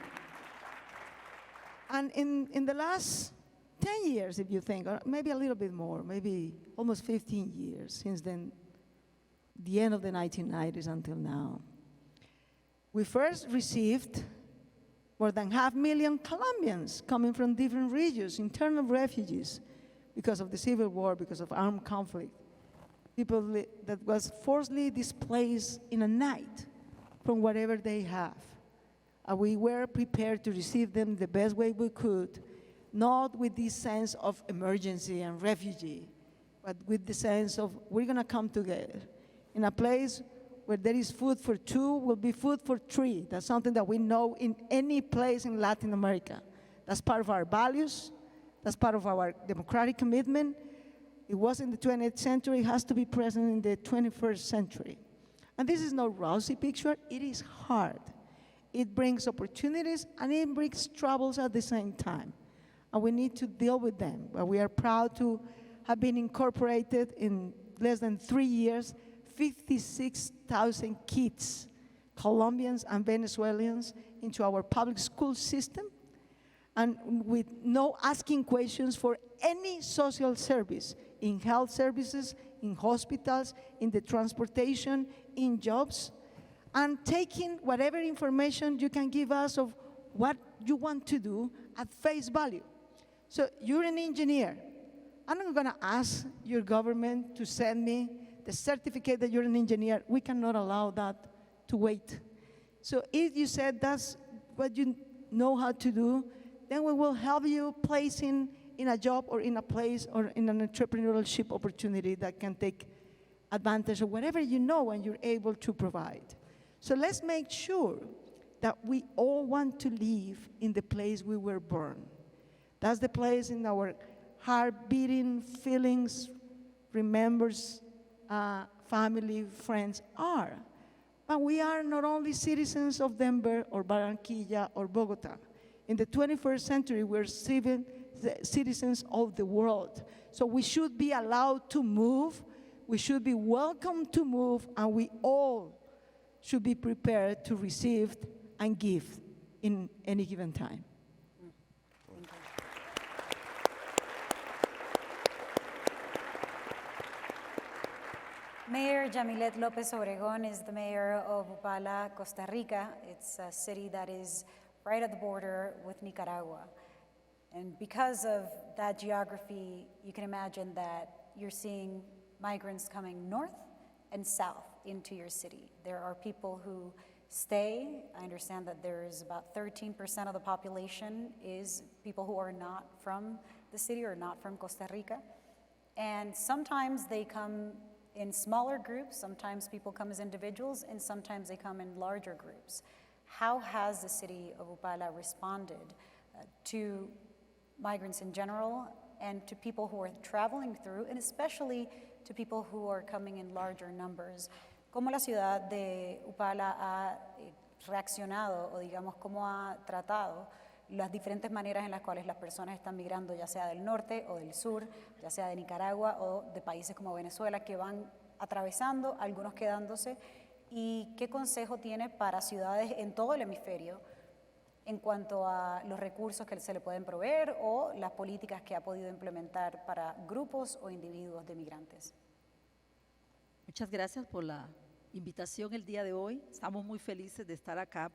And in the last 10 years, if you think, or maybe a little bit more, maybe almost 15 years since then, the end of the 1990s until now, we first received more than 500,000 Colombians coming from different regions, internal refugees, because of the civil war, because of armed conflict. People that was forcibly displaced in a night from whatever they have. And we were prepared to receive them the best way we could, not with this sense of emergency and refugee, but with the sense of we're gonna come together. In a place where there is food for 2, will be food for 3. That's something that we know in any place in Latin America. That's part of our values. That's part of our democratic commitment. It was in the 20th century, it has to be present in the 21st century. And this is no rosy picture, it is hard. It brings opportunities and it brings troubles at the same time. And we need to deal with them. But we are proud to have been incorporated in less than 3 years, 56,000 kids, Colombians and Venezuelans, into our public school system, and with no asking questions for any social service, in health services, in hospitals, in the transportation, in jobs, and taking whatever information you can give us of what you want to do at face value. So you're an engineer. I'm not gonna ask your government to send me the certificate that you're an engineer. We cannot allow that to wait. So if you said that's what you know how to do, then we will help you placing in a job or in a place or in an entrepreneurship opportunity that can take advantage of whatever you know and you're able to provide. So let's make sure that we all want to live in the place we were born. That's the place in our heart beating, feelings, remembers, family, friends are. But we are not only citizens of Denver or Barranquilla or Bogotá. In the 21st century, we're citizens of the world. So we should be allowed to move, we should be welcome to move, and we all should be prepared to receive and give in any given time. Mayor Yamileth López Obregón is the mayor of Upala, Costa Rica. It's a city that is right at the border with Nicaragua. And because of that geography, you can imagine that you're seeing migrants coming north and south into your city. There are people who stay. I understand that there is about 13% of the population is people who are not from the city or not from Costa Rica. And sometimes they come in smaller groups, sometimes people come as individuals, and sometimes they come in larger groups. How has the city of Upala responded to migrants in general and to people who are traveling through, and especially to people who are coming in larger numbers? ¿Cómo la ciudad de Upala ha reaccionado, o digamos, cómo ha tratado las diferentes maneras en las cuales las personas están migrando, ya sea del norte o del sur, ya sea de Nicaragua o de países como Venezuela, que van atravesando, algunos quedándose? ¿Y qué consejo tiene para ciudades en todo el hemisferio en cuanto a los recursos que se le pueden proveer o las políticas que ha podido implementar para grupos o individuos de migrantes? Muchas gracias por la invitación el día de hoy. Estamos muy felices de estar acá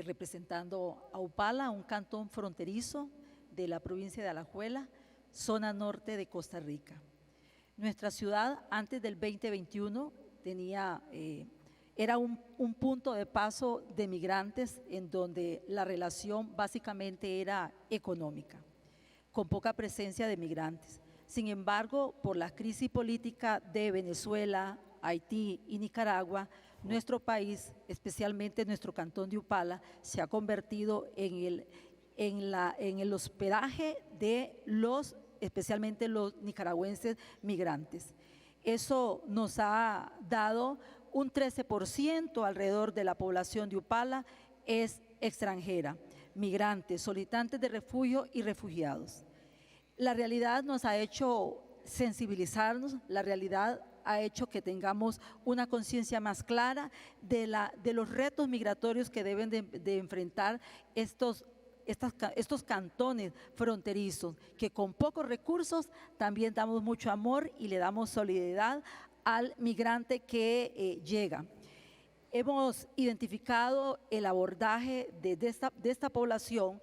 representando a Upala, un cantón fronterizo de la provincia de Alajuela, zona norte de Costa Rica. Nuestra ciudad antes del 2021 era un punto de paso de migrantes en donde la relación básicamente era económica, con poca presencia de migrantes. Sin embargo, por la crisis política de Venezuela, Haití y Nicaragua, nuestro país, especialmente nuestro cantón de Upala, se ha convertido en el hospedaje de especialmente los nicaragüenses migrantes. Eso nos ha dado un 13% alrededor de la población de Upala es extranjera, migrantes, solicitantes de refugio y refugiados. La realidad nos ha hecho sensibilizarnos, la realidad ha hecho que tengamos una conciencia más clara de los retos migratorios que deben de enfrentar estos cantones fronterizos, que con pocos recursos también damos mucho amor y le damos solidaridad al migrante que llega. Hemos identificado el abordaje de esta población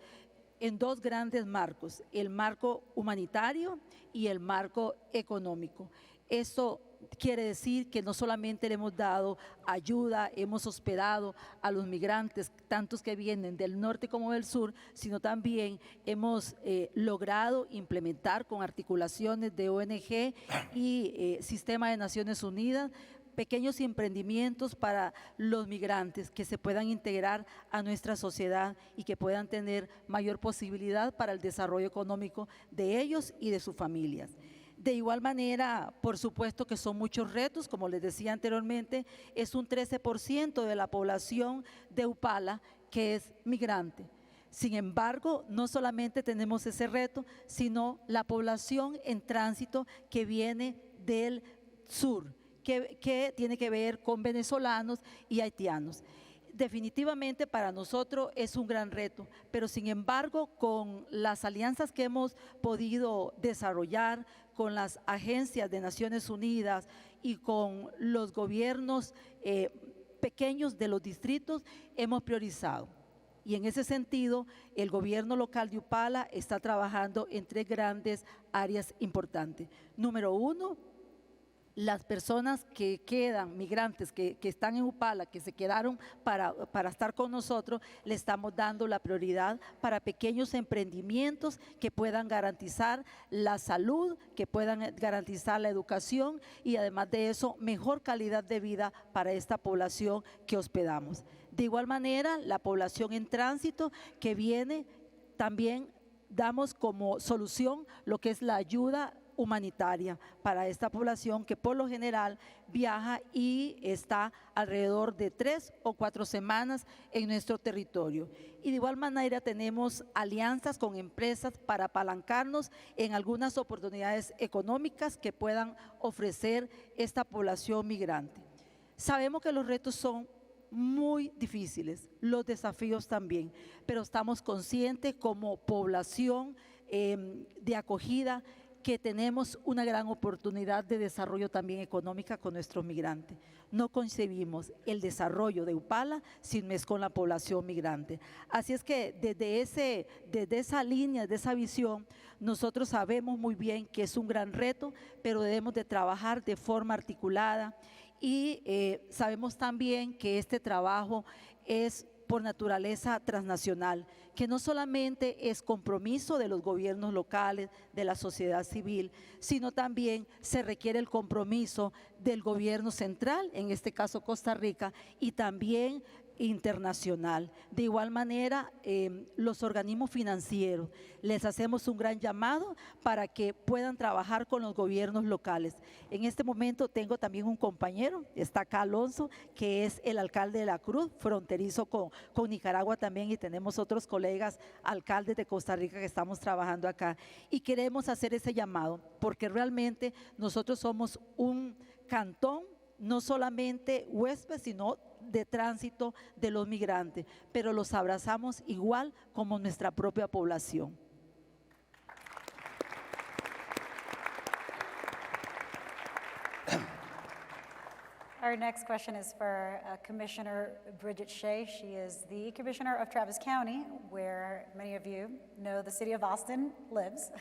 en dos grandes marcos, el marco humanitario y el marco económico. Esto quiere decir que no solamente le hemos dado ayuda, hemos hospedado a los migrantes, tantos que vienen del norte como del sur, sino también hemos logrado implementar con articulaciones de ONG y Sistema de Naciones Unidas pequeños emprendimientos para los migrantes que se puedan integrar a nuestra sociedad y que puedan tener mayor posibilidad para el desarrollo económico de ellos y de sus familias. De igual manera, por supuesto que son muchos retos, como les decía anteriormente, es un 13% de la población de Upala que es migrante. Sin embargo, no solamente tenemos ese reto, sino la población en tránsito que viene del sur, que tiene que ver con venezolanos y haitianos. Definitivamente para nosotros es un gran reto, pero sin embargo con las alianzas que hemos podido desarrollar con las agencias de Naciones Unidas y con los gobiernos pequeños de los distritos hemos priorizado. Y en ese sentido, el gobierno local de Upala está trabajando en tres grandes áreas importantes. Número uno, las personas que quedan, migrantes que están en Upala, que se quedaron para estar con nosotros, le estamos dando la prioridad para pequeños emprendimientos que puedan garantizar la salud, que puedan garantizar la educación y además de eso, mejor calidad de vida para esta población que hospedamos. De igual manera, la población en tránsito que viene, también damos como solución lo que es la ayuda humanitaria para esta población que por lo general viaja y está alrededor de 3 o 4 semanas en nuestro territorio. Y de igual manera tenemos alianzas con empresas para apalancarnos en algunas oportunidades económicas que puedan ofrecer esta población migrante. Sabemos que los retos son muy difíciles, los desafíos también, pero estamos conscientes como población de acogida que tenemos una gran oportunidad de desarrollo también económica con nuestros migrantes. No concebimos el desarrollo de Upala sin mes con la población migrante. Así es que desde esa línea, de esa visión, nosotros sabemos muy bien que es un gran reto, pero debemos de trabajar de forma articulada y sabemos también que este trabajo es por naturaleza transnacional, que no solamente es compromiso de los gobiernos locales, de la sociedad civil, sino también se requiere el compromiso del gobierno central, en este caso Costa Rica, y también internacional. De igual manera, los organismos financieros, les hacemos un gran llamado para que puedan trabajar con los gobiernos locales. En este momento tengo también un compañero, está acá Alonso, que es el alcalde de la Cruz, fronterizo con Nicaragua también, y tenemos otros colegas alcaldes de Costa Rica que estamos trabajando acá. Y queremos hacer ese llamado, porque realmente nosotros somos un cantón, no solamente huésped, sino de tránsito de los migrantes, pero los abrazamos igual como nuestra propia población. Our next question is for Commissioner Brigid Shea. She is the Commissioner of Travis County, where many of you know the city of Austin lives.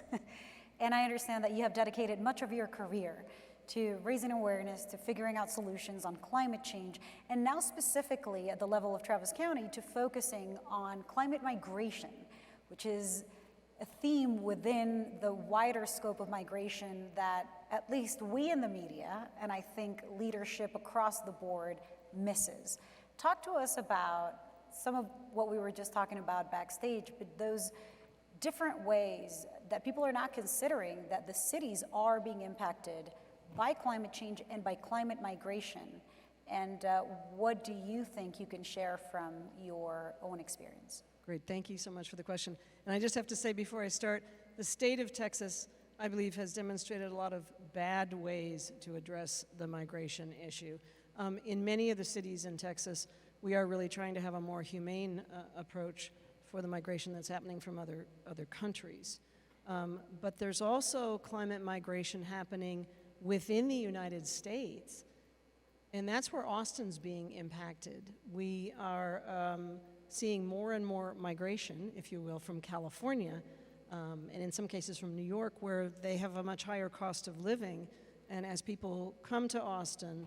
And I understand that you have dedicated much of your career to raising awareness, to figuring out solutions on climate change, and now specifically at the level of Travis County to focusing on climate migration, which is a theme within the wider scope of migration that at least we in the media, and I think leadership across the board, misses. Talk to us about some of what we were just talking about backstage, but those different ways that people are not considering that the cities are being impacted by climate change and by climate migration. And what do you think you can share from your own experience? Great, thank you so much for the question. And I just have to say before I start, the state of Texas, I believe, has demonstrated a lot of bad ways to address the migration issue. In many of the cities in Texas, we are really trying to have a more humane approach for the migration that's happening from other countries. But there's also climate migration happening within the United States, and that's where Austin's being impacted. We are seeing more and more migration, if you will, from California, and in some cases from New York, where they have a much higher cost of living. And as people come to Austin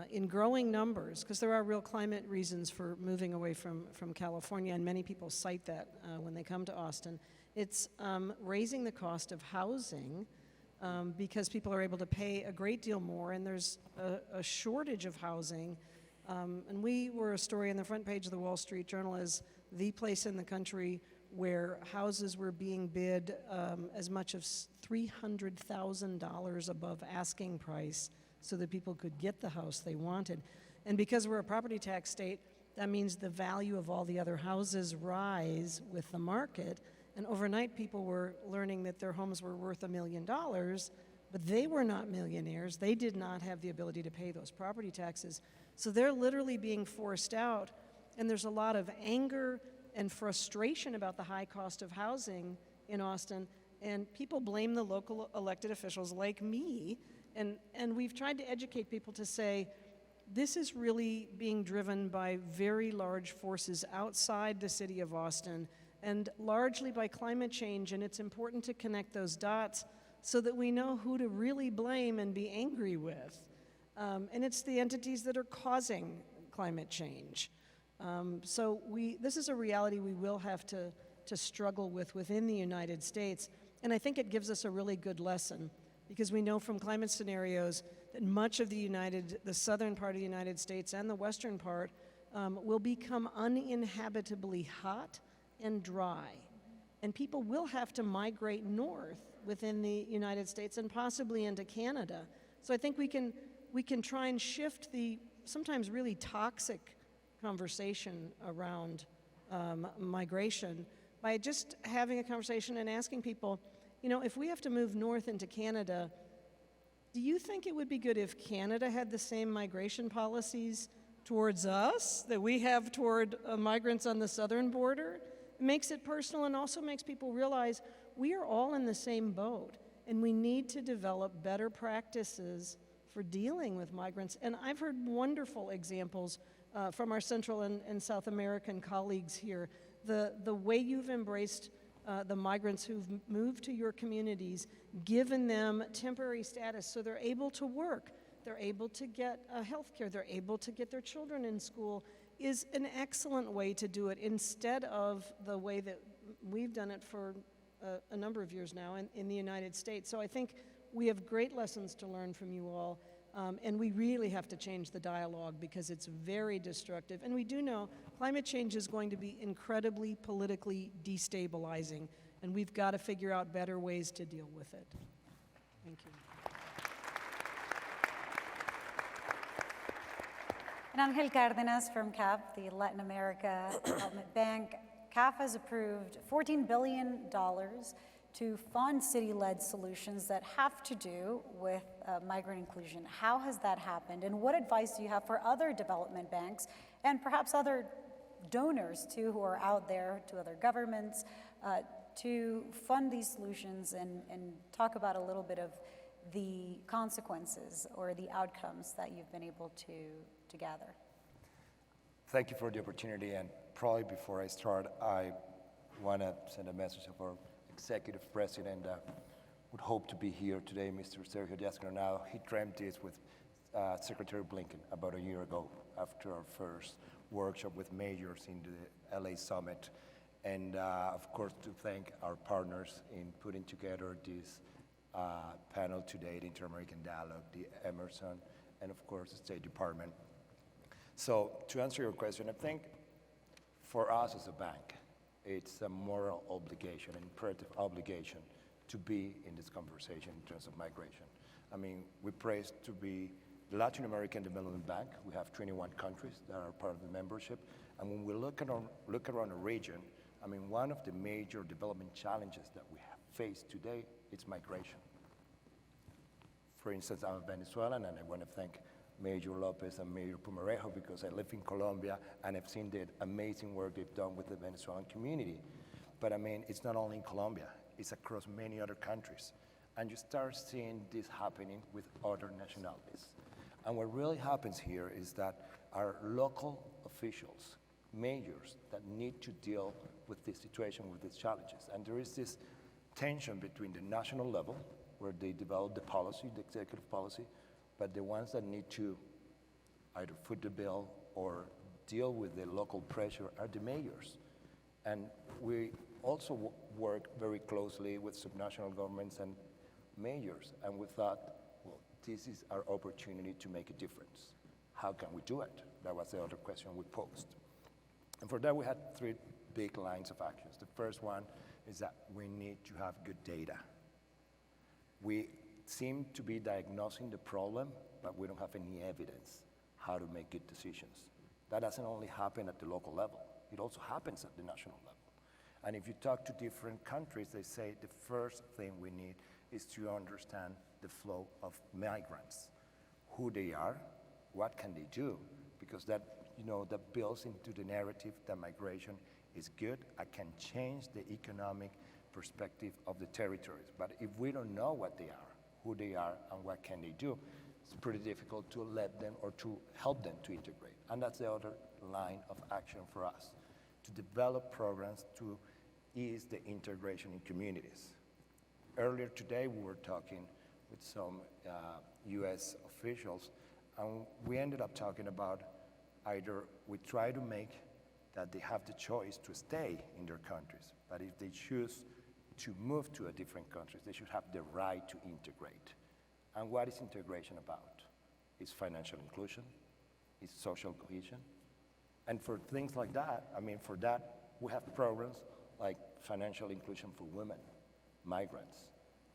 in growing numbers, because there are real climate reasons for moving away from California, and many people cite that when they come to Austin, it's raising the cost of housing, because people are able to pay a great deal more, and there's a shortage of housing. And we were a story on the front page of the Wall Street Journal as the place in the country where houses were being bid as much as $300,000 above asking price so that people could get the house they wanted. And because we're a property tax state, that means the value of all the other houses rise with the market. And overnight, people were learning that their homes were worth $1 million, but they were not millionaires. They did not have the ability to pay those property taxes. So they're literally being forced out, and there's a lot of anger and frustration about the high cost of housing in Austin, and people blame the local elected officials like me, and we've tried to educate people to say, this is really being driven by very large forces outside the city of Austin, and largely by climate change, and it's important to connect those dots so that we know who to really blame and be angry with. And it's the entities that are causing climate change. So this is a reality we will have to struggle with within the United States, and I think it gives us a really good lesson, because we know from climate scenarios that much of the southern part of the United States and the western part will become uninhabitably hot and dry. And people will have to migrate north within the United States and possibly into Canada. So I think we can try and shift the sometimes really toxic conversation around migration by just having a conversation and asking people, you know, if we have to move north into Canada, do you think it would be good if Canada had the same migration policies towards us that we have toward migrants on the southern border? It makes it personal and also makes people realize we are all in the same boat. and we need to develop better practices for dealing with migrants. And I've heard wonderful examples from our Central and South American colleagues here. The way you've embraced the migrants who've moved to your communities, given them temporary status so they're able to work, they're able to get health care, they're able to get their children in school, is an excellent way to do it instead of the way that we've done it for a number of years now in the United States. So I think we have great lessons to learn from you all, and we really have to change the dialogue because it's very destructive. And we do know climate change is going to be incredibly politically destabilizing, and we've got to figure out better ways to deal with it. Thank you. And Angel Cárdenas from CAF, the Latin America Development Bank. CAF has approved $14 billion to fund city-led solutions that have to do with migrant inclusion. How has that happened? And what advice do you have for other development banks and perhaps other donors too who are out there, to other governments, to fund these solutions and talk about a little bit of the consequences or the outcomes that you've been able to gather? Thank you for the opportunity, and probably before I start, I want to send a message of our executive president that would hope to be here today, Mr. Sergio Díaz-Granado. He dreamt this with Secretary Blinken about a year ago after our first workshop with mayors in the LA Summit. And of course, to thank our partners in putting together this panel today, the Inter-American Dialogue, the Emerson, and of course, the State Department. So to answer your question, I think for us as a bank, it's a moral obligation, an imperative obligation to be in this conversation in terms of migration. I mean, we're praised to be the Latin American Development Bank. We have 21 countries that are part of the membership. And when we look around the region, I mean, one of the major development challenges that we have faced today is migration. For instance, I'm a Venezuelan, and I want to thank Major López and Major Pumarejo because I live in Colombia and I've seen the amazing work they've done with the Venezuelan community. But I mean, it's not only in Colombia, it's across many other countries. And you start seeing this happening with other nationalities. And what really happens here is that our local officials, mayors, that need to deal with this situation, with these challenges. And there is this tension between the national level, where they develop the policy, the executive policy, but the ones that need to either foot the bill or deal with the local pressure are the mayors. And we also work very closely with subnational governments and mayors, and we thought, well, this is our opportunity to make a difference. How can we do it? That was the other question we posed. And for that, we had 3 big lines of actions. The first one is that we need to have good data. We seem to be diagnosing the problem, but we don't have any evidence how to make good decisions. That doesn't only happen at the local level, it also happens at the national level. And if you talk to different countries, they say the first thing we need is to understand the flow of migrants, who they are, what can they do, because that, that builds into the narrative that migration is good. I can change the economic perspective of the territories. But if we don't know what they are, who they are, and what can they do, it's pretty difficult to let them or to help them to integrate. And that's the other line of action for us, to develop programs to ease the integration in communities. Earlier today, we were talking with some US officials, and we ended up talking about either we try to make that they have the choice to stay in their countries, but if they choose to move to a different country, they should have the right to integrate. And what is integration about? It's financial inclusion, it's social cohesion. And for things like that, I mean, for that, we have programs like financial inclusion for women, migrants.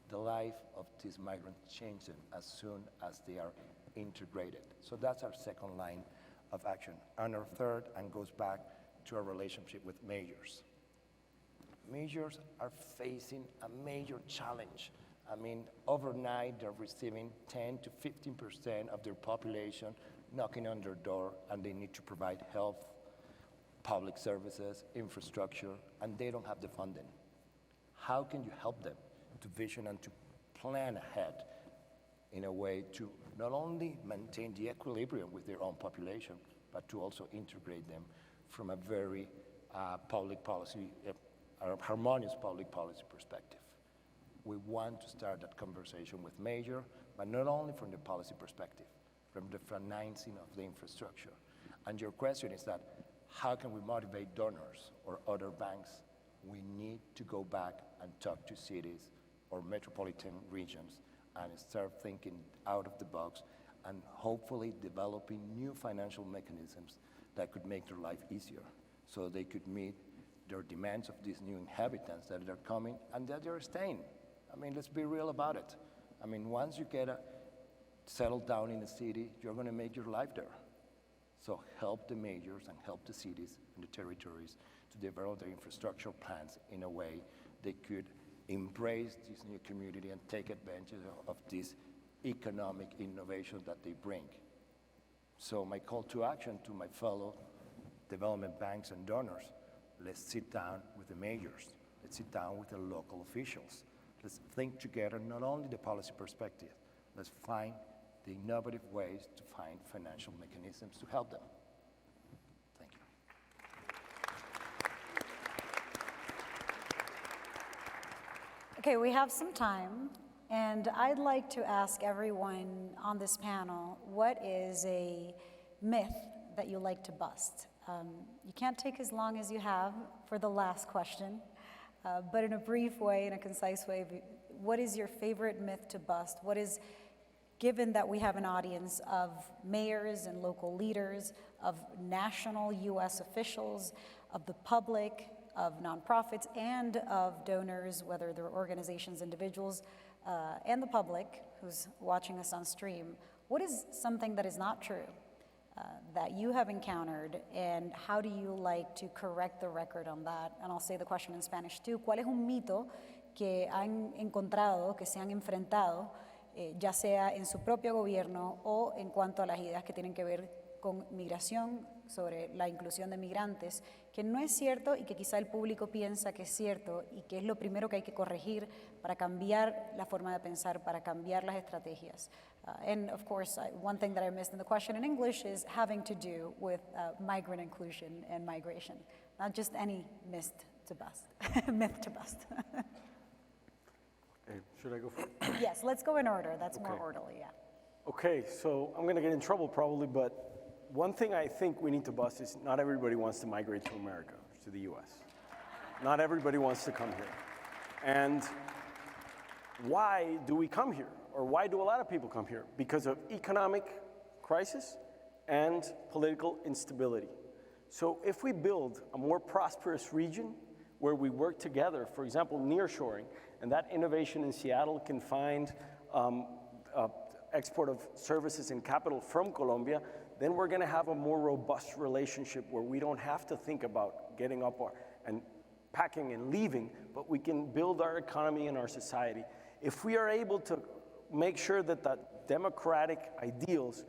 The life of these migrants changes as soon as they are integrated. So that's our second line of action. And our third, and goes back to our relationship with mayors. Mayors are facing a major challenge. I mean, overnight they're receiving 10 to 15% of their population knocking on their door, and they need to provide health, public services, infrastructure, and they don't have the funding. How can you help them to vision and to plan ahead in a way to not only maintain the equilibrium with their own population, but to also integrate them from a very public policy, harmonious public policy perspective. We want to start that conversation with major, but not only from the policy perspective, from the financing of the infrastructure. And your question is that, how can we motivate donors or other banks? We need to go back and talk to cities or metropolitan regions and start thinking out of the box and hopefully developing new financial mechanisms that could make their life easier so they could meet their demands of these new inhabitants that are coming and that they're staying. I mean, let's be real about it. I mean, once you get settled down in a city, you're going to make your life there. So help the majors and help the cities and the territories to develop their infrastructure plans in a way they could embrace this new community and take advantage of this economic innovation that they bring. So my call to action to my fellow development banks and donors, let's sit down with the majors. Let's sit down with the local officials. Let's think together, not only the policy perspective, let's find the innovative ways to find financial mechanisms to help them. Thank you. Okay, we have some time, and I'd like to ask everyone on this panel, what is a myth that you like to bust? You can't take as long as you have for the last question, but in a brief way, in a concise way, what is your favorite myth to bust? What is, given that we have an audience of mayors and local leaders, of national US officials, of the public, of nonprofits, and of donors, whether they're organizations, individuals, and the public who's watching us on stream, what is something that is not true that you have encountered, and how do you like to correct the record on that? And I'll say the question in Spanish too. ¿Cuál es un mito que han encontrado, que se han enfrentado, ya sea en su propio gobierno o en cuanto a las ideas que tienen que ver con migración, sobre la inclusión de migrantes, que no es cierto y que quizá el público piensa que es cierto y que es lo primero que hay que corregir para cambiar la forma de pensar, para cambiar las estrategias? And of course, one thing that I missed in the question in English is having to do with migrant inclusion and migration, not just any myth to bust. Myth to bust. Okay, should I go first? Yes, let's go in order. That's Okay. more orderly, yeah. Okay, so I'm going to get in trouble probably, but one thing I think we need to bust is not everybody wants to migrate to America, to the US. Not everybody wants to come here. And why do we come here? Or why do a lot of people come here? Because of economic crisis and political instability. So if we build a more prosperous region where we work together, for example, nearshoring, and that innovation in Seattle can find export of services and capital from Colombia, then we're going to have a more robust relationship where we don't have to think about getting up and packing and leaving, but we can build our economy and our society. If we are able to make sure that the democratic ideals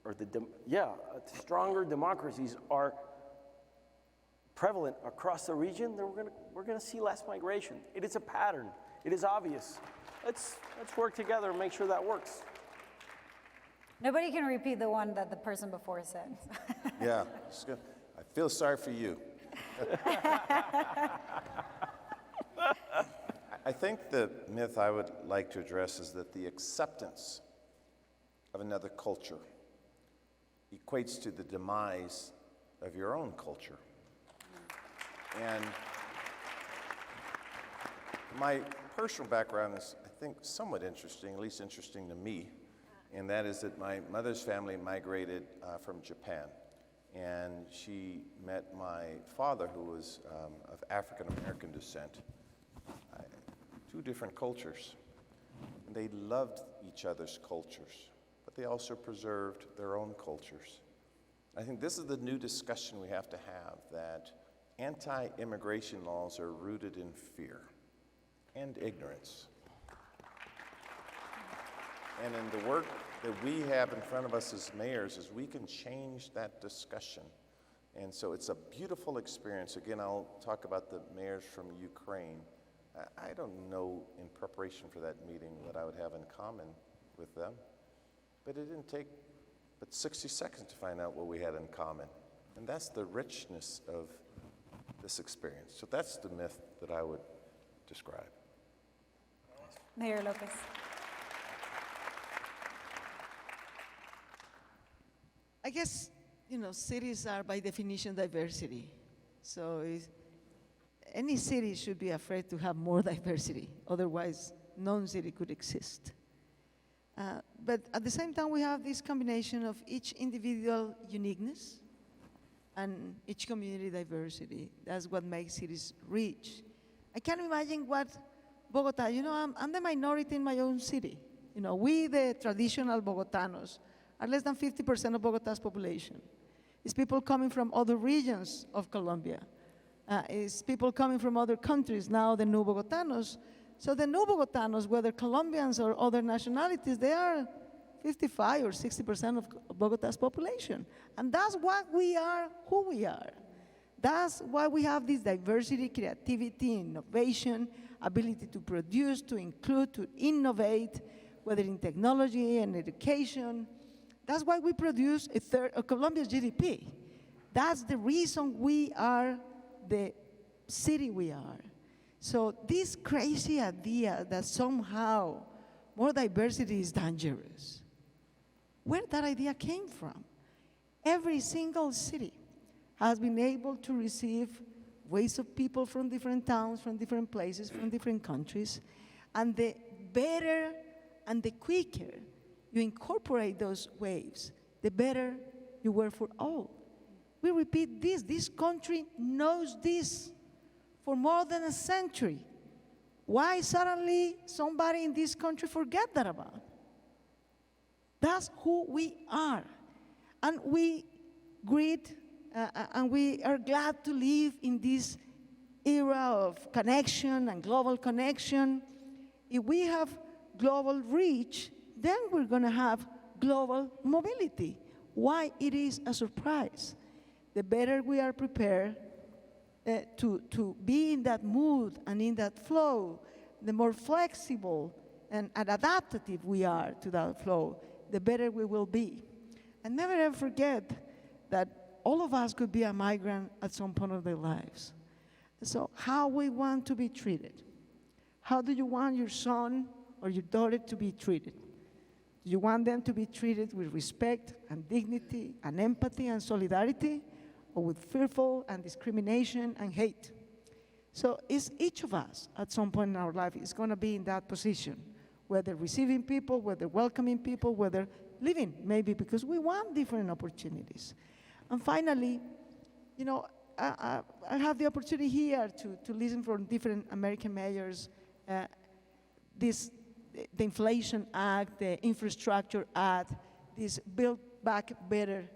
or stronger democracies are prevalent across the region, then we're going to see less migration. It is a pattern. It is obvious. Let's work together and make sure that works. Nobody can repeat the one that the person before said. Yeah, I feel sorry for you. I think the myth I would like to address is that the acceptance of another culture equates to the demise of your own culture. And my personal background is, I think, somewhat interesting, at least interesting to me, and that is that my mother's family migrated from Japan. And she met my father, who was of African-American descent. Two different cultures. And they loved each other's cultures, but they also preserved their own cultures. I think this is the new discussion we have to have, that anti-immigration laws are rooted in fear and ignorance. And in the work that we have in front of us as mayors is we can change that discussion. And so it's a beautiful experience. Again, I'll talk about the mayors from Ukraine. I don't know in preparation for that meeting what I would have in common with them, but it didn't take but 60 seconds to find out what we had in common. And that's the richness of this experience. So that's the myth that I would describe. Mayor López. I guess, cities are by definition diversity. So any city should be afraid to have more diversity. Otherwise, no city could exist. But at the same time, we have this combination of each individual uniqueness and each community diversity. That's what makes cities rich. I can't imagine what Bogotá, I'm the minority in my own city. We, the traditional Bogotanos, are less than 50% of Bogotá's population. It's people coming from other regions of Colombia. It's people coming from other countries, now the new Bogotanos. So the new Bogotanos, whether Colombians or other nationalities, they are 55 or 60% of Bogotá's population. And that's why we are who we are. That's why we have this diversity, creativity, innovation, ability to produce, to include, to innovate, whether in technology and education. That's why we produce a third of Colombia's GDP. That's the reason we are the city we are. So this crazy idea that somehow more diversity is dangerous, where that idea came from? Every single city has been able to receive waves of people from different towns, from different places, from different countries, and the better and the quicker you incorporate those waves, the better you were for all. We repeat this country knows this for more than a century. Why suddenly somebody in this country forget that about? That's who we are. And we greet and we are glad to live in this era of connection and global connection. If we have global reach, then we're going to have global mobility. Why it is a surprise? The better we are prepared to be in that mood and in that flow, the more flexible and adaptive we are to that flow, the better we will be. And never ever forget that all of us could be a migrant at some point of their lives. So how we want to be treated. How do you want your son or your daughter to be treated? Do you want them to be treated with respect and dignity and empathy and solidarity, or with fearful and discrimination and hate? So it's each of us at some point in our life is going to be in that position, whether receiving people, whether welcoming people, whether living, maybe because we want different opportunities. And finally, I have the opportunity here to listen from different American mayors, the Inflation Act, the Infrastructure Act, this Build Back Better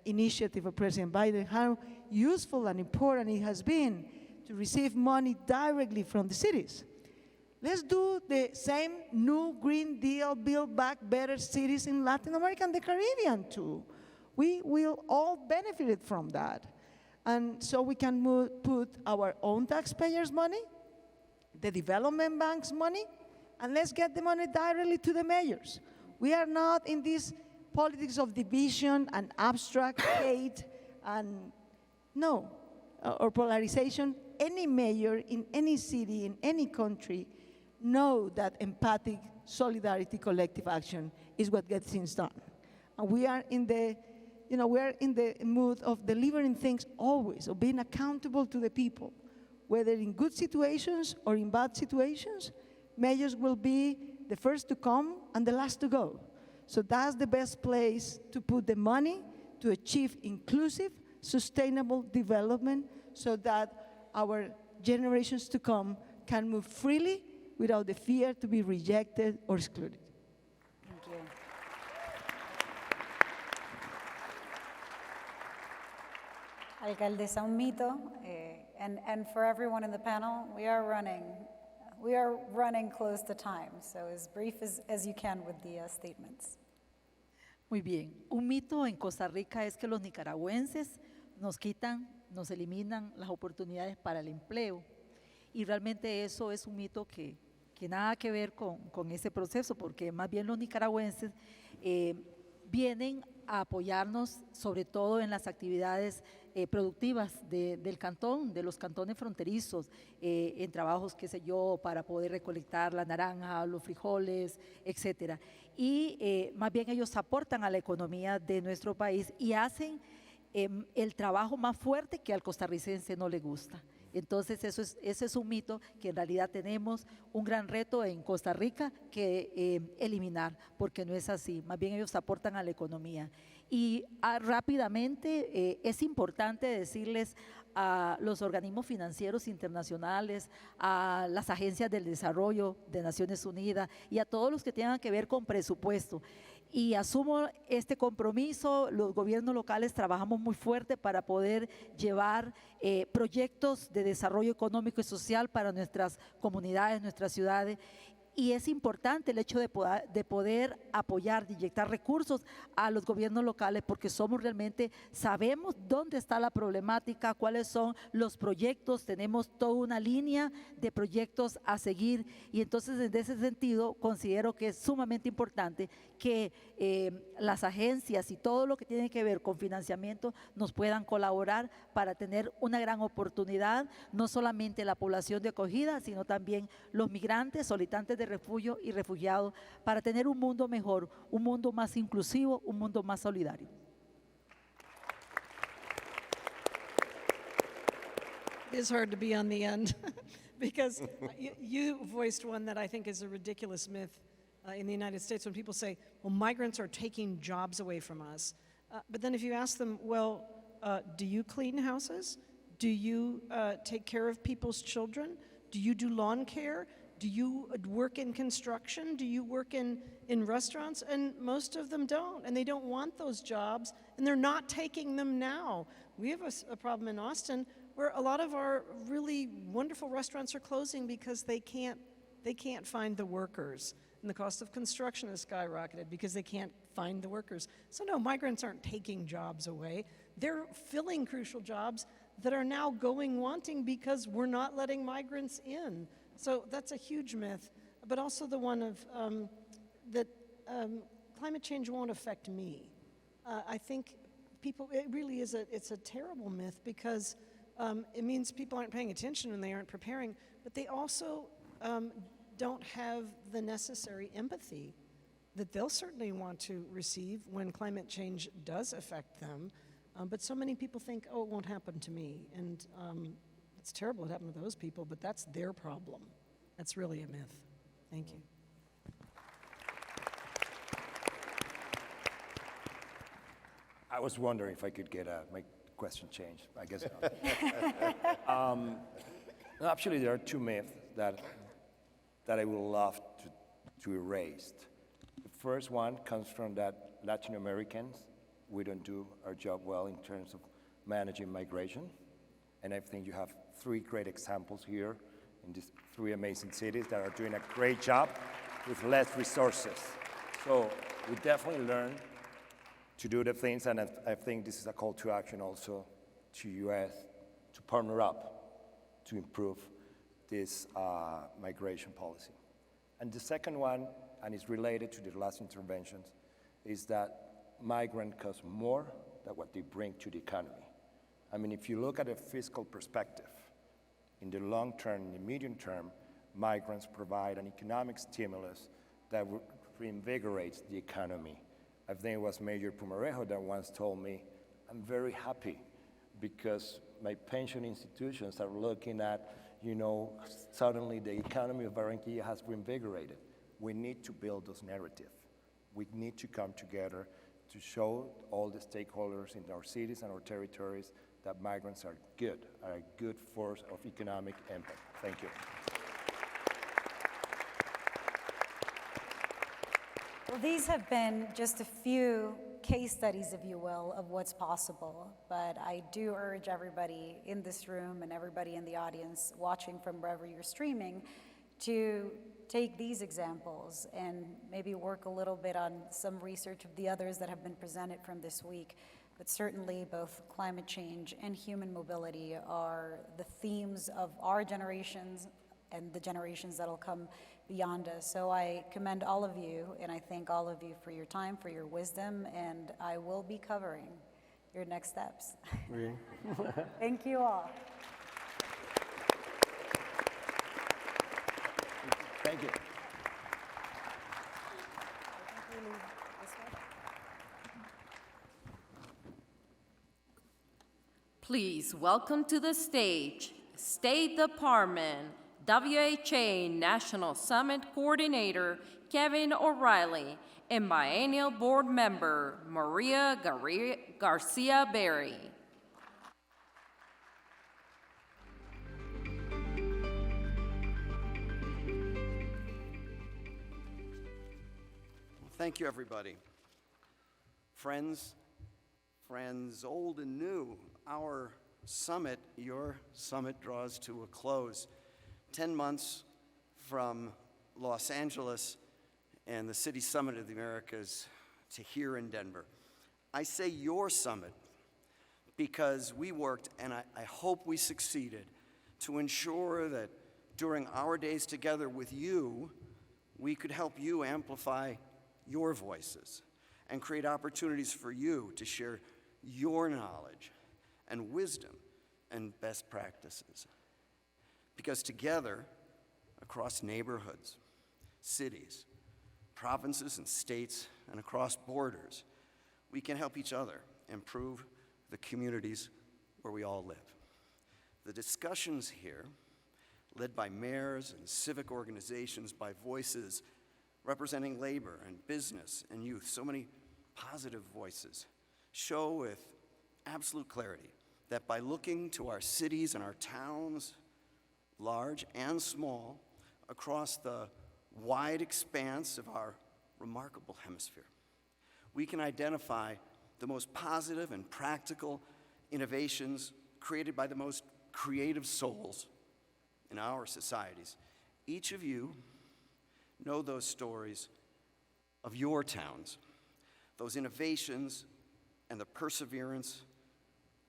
initiative of President Biden, how useful and important it has been to receive money directly from the cities. Let's do the same new Green Deal, Build Back Better cities in Latin America and the Caribbean too. We will all benefit from that. And so we can put our own taxpayers' money, the development bank's money, and let's get the money directly to the mayors. We are not in this politics of division and abstract hate and or polarization. Any mayor in any city, in any country, know that empathic solidarity, collective action is what gets things done. And we are in the, we're in the mood of delivering things always, of being accountable to the people, whether in good situations or in bad situations. Mayors will be the first to come and the last to go. So that's the best place to put the money to achieve inclusive, sustainable development so that our generations to come can move freely without the fear to be rejected or excluded. Thank you. Alcaldesa, un mito, and for everyone in the panel, we are running close to time, so as brief as you can with the statements. Muy bien. Un mito en Costa Rica es que los nicaragüenses nos quitan, nos eliminan las oportunidades para el empleo. y realmente eso es un mito que nada que ver con ese proceso, porque más bien los nicaragüenses vienen a apoyarnos sobre todo en las actividades productivas del cantón, de los cantones fronterizos, en trabajos, qué sé yo, para poder recolectar la naranja, los frijoles, etcétera. Y más bien ellos aportan a la economía de nuestro país y hacen el trabajo más fuerte que al costarricense no le gusta. Entonces ese es un mito que en realidad tenemos un gran reto en Costa Rica que eliminar, porque no es así, más bien ellos aportan a la economía. Y rápidamente es importante decirles a los organismos financieros internacionales, a las agencias del desarrollo de Naciones Unidas y a todos los que tengan que ver con presupuesto. Y asumo este compromiso, los gobiernos locales trabajamos muy fuerte para poder llevar proyectos de desarrollo económico y social para nuestras comunidades, nuestras ciudades. Y es importante el hecho de poder apoyar, de inyectar recursos a los gobiernos locales, porque sabemos dónde está la problemática, cuáles son los proyectos, tenemos toda una línea de proyectos a seguir, y entonces en ese sentido considero que es sumamente importante que las agencias y todo lo que tiene que ver con financiamiento nos puedan colaborar para tener una gran oportunidad, no solamente la población de acogida, sino también los migrantes, solicitantes de refugio y refugiados, para tener un mundo mejor, un mundo más inclusivo, un mundo más solidario. It is hard to be on the end because you voiced one that I think is a ridiculous myth in the United States when people say, well, migrants are taking jobs away from us. But then if you ask them, well, do you clean houses? Do you take care of people's children? Do you do lawn care? Do you work in construction? Do you work in restaurants? And most of them don't, and they don't want those jobs, and they're not taking them now. We have a problem in Austin where a lot of our really wonderful restaurants are closing because they can't find the workers. And the cost of construction has skyrocketed because they can't find the workers. So no, migrants aren't taking jobs away. They're filling crucial jobs that are now going wanting because we're not letting migrants in. So that's a huge myth, but also the one of that climate change won't affect me. I think it really is it's a terrible myth because it means people aren't paying attention and they aren't preparing, but they also don't have the necessary empathy that they'll certainly want to receive when climate change does affect them. But so many people think, oh, it won't happen to me. And it's terrible it happened to those people, but that's their problem. That's really a myth. Thank you. I was wondering if I could get my question changed. I guess not. No, actually, there are two myths that I would love to erase. The first one comes from that Latin Americans, we don't do our job well in terms of managing migration. And I think you have three great examples here in these three amazing cities that are doing a great job with less resources. So we definitely learn to do the things, and I think this is a call to action also to U.S. to partner up to improve this migration policy. And the second one, and it's related to the last interventions, is that migrants cost more than what they bring to the economy. I mean, if you look at a fiscal perspective, in the long term, in the medium term, migrants provide an economic stimulus that reinvigorates the economy. I think it was Mayor Pumarejo that once told me, I'm very happy because my pension institutions are looking at, suddenly the economy of Barranquilla has reinvigorated. We need to build those narratives. We need to come together to show all the stakeholders in our cities and our territories that migrants are a good force of economic impact. Thank you. Well, these have been just a few case studies, if you will, of what's possible. But I do urge everybody in this room and everybody in the audience watching from wherever you're streaming to take these examples and maybe work a little bit on some research of the others that have been presented from this week. but certainly both climate change and human mobility are the themes of our generations and the generations that'll come beyond us. So I commend all of you, and I thank all of you for your time, for your wisdom, and I will be covering your next steps. Thank you all. Thank you. Please welcome to the stage State Department WHA National Summit Coordinator Kevin O'Reilly and Biennial Board Member Maria Garcia Berry. Thank you, everybody. Friends, old and new, our summit, your summit, draws to a close. 10 months from Los Angeles and the City Summit of the Americas to here in Denver. I say your summit because we worked, and I hope we succeeded, to ensure that during our days together with you, we could help you amplify your voices and create opportunities for you to share your knowledge and wisdom and best practices. Because together, across neighborhoods, cities, provinces and states, and across borders, we can help each other improve the communities where we all live. The discussions here, led by mayors and civic organizations, by voices representing labor and business and youth, so many positive voices, show with absolute clarity that by looking to our cities and our towns, large and small, across the wide expanse of our remarkable hemisphere, we can identify the most positive and practical innovations created by the most creative souls in our societies. Each of you know those stories of your towns, those innovations and the perseverance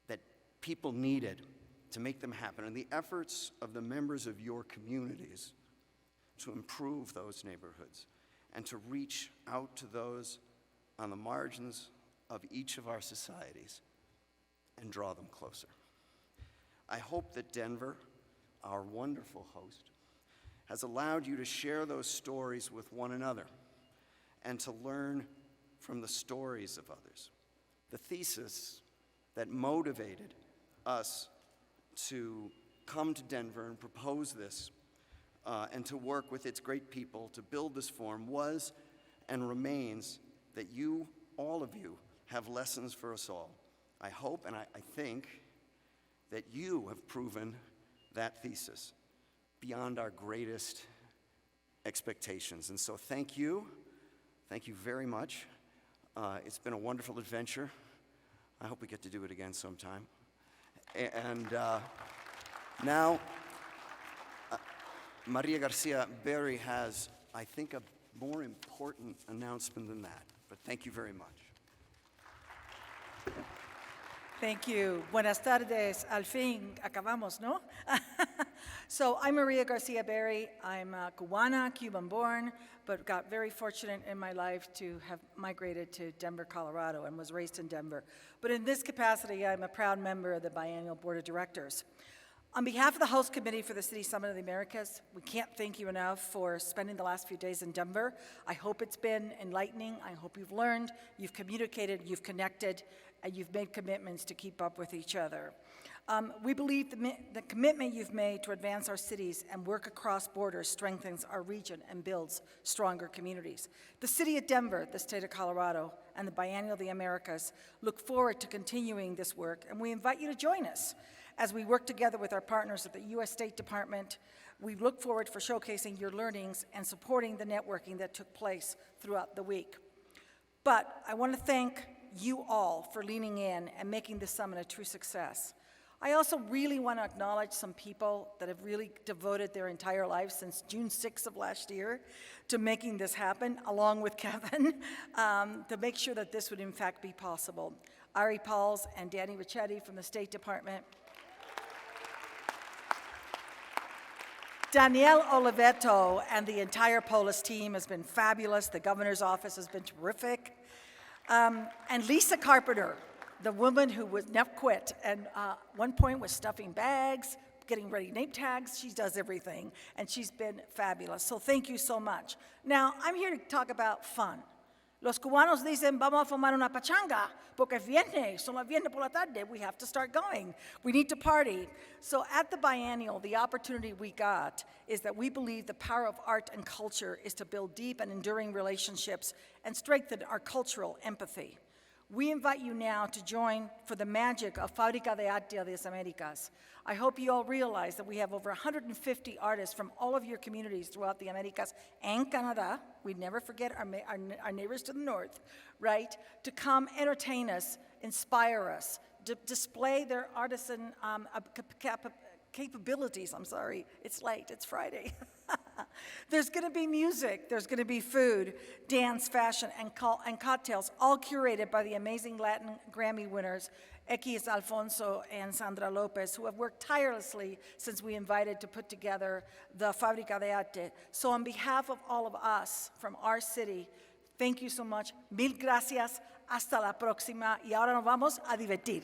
that people needed to make them happen, and the efforts of the members of your communities to improve those neighborhoods and to reach out to those on the margins of each of our societies and draw them closer. I hope that Denver, our wonderful host, has allowed you to share those stories with one another and to learn from the stories of others. The thesis that motivated us to come to Denver and propose this and to work with its great people to build this forum was and remains that you, all of you, have lessons for us all. I hope and I think that you have proven that thesis beyond our greatest expectations. And so thank you very much. It's been a wonderful adventure. I hope we get to do it again sometime. And now, Maria Garcia Berry has, I think, a more important announcement than that. But thank you very much. Thank you. Buenas tardes. Al fin acabamos, ¿no? So I'm Maria Garcia Berry. I'm a Cubana, Cuban-born, but got very fortunate in my life to have migrated to Denver, Colorado, and was raised in Denver. But in this capacity, I'm a proud member of the Biennial Board of Directors. On behalf of the host committee for the City Summit of the Americas, we can't thank you enough for spending the last few days in Denver. I hope it's been enlightening. I hope you've learned, you've communicated, you've connected, and you've made commitments to keep up with each other. We believe the commitment you've made to advance our cities and work across borders strengthens our region and builds stronger communities. The City of Denver, the State of Colorado, and the Biennial of the Americas look forward to continuing this work, and we invite you to join us as we work together with our partners at the U.S. State Department. We look forward for showcasing your learnings and supporting the networking that took place throughout the week. But I want to thank you all for leaning in and making this summit a true success. I also really want to acknowledge some people that have really devoted their entire lives since June 6th of last year to making this happen, along with Kevin, to make sure that this would in fact be possible. Ari Pauls and Danny Ricchetti from the State Department. Danielle Oliveto and the entire Polis team has been fabulous. The governor's office has been terrific. And Lisa Carpenter, the woman who was never quit, and one point was stuffing bags, getting ready name tags. She does everything, and she's been fabulous. So thank you so much. Now, I'm here to talk about fun. Los cubanos dicen, vamos a fumar una pachanga, porque es viernes, son las viernes por la tarde, we have to start going. We need to party. So at the Biennial, the opportunity we got is that we believe the power of art and culture is to build deep and enduring relationships and strengthen our cultural empathy. We invite you now to join for the magic of Fábrica de Arte de las Américas. I hope you all realize that we have over 150 artists from all of your communities throughout the Americas and Canada. We never forget our neighbors to the north, right? To come entertain us, inspire us, display their artisan capabilities. I'm sorry, it's late, it's Friday. There's going to be music, there's going to be food, dance, fashion, and cocktails, all curated by the amazing Latin Grammy winners, X Alfonso and Sandra López, who have worked tirelessly since we invited to put together the Fábrica de Arte. So on behalf of all of us from our city, thank you so much. Mil gracias. Hasta la próxima. Y ahora nos vamos a divertir.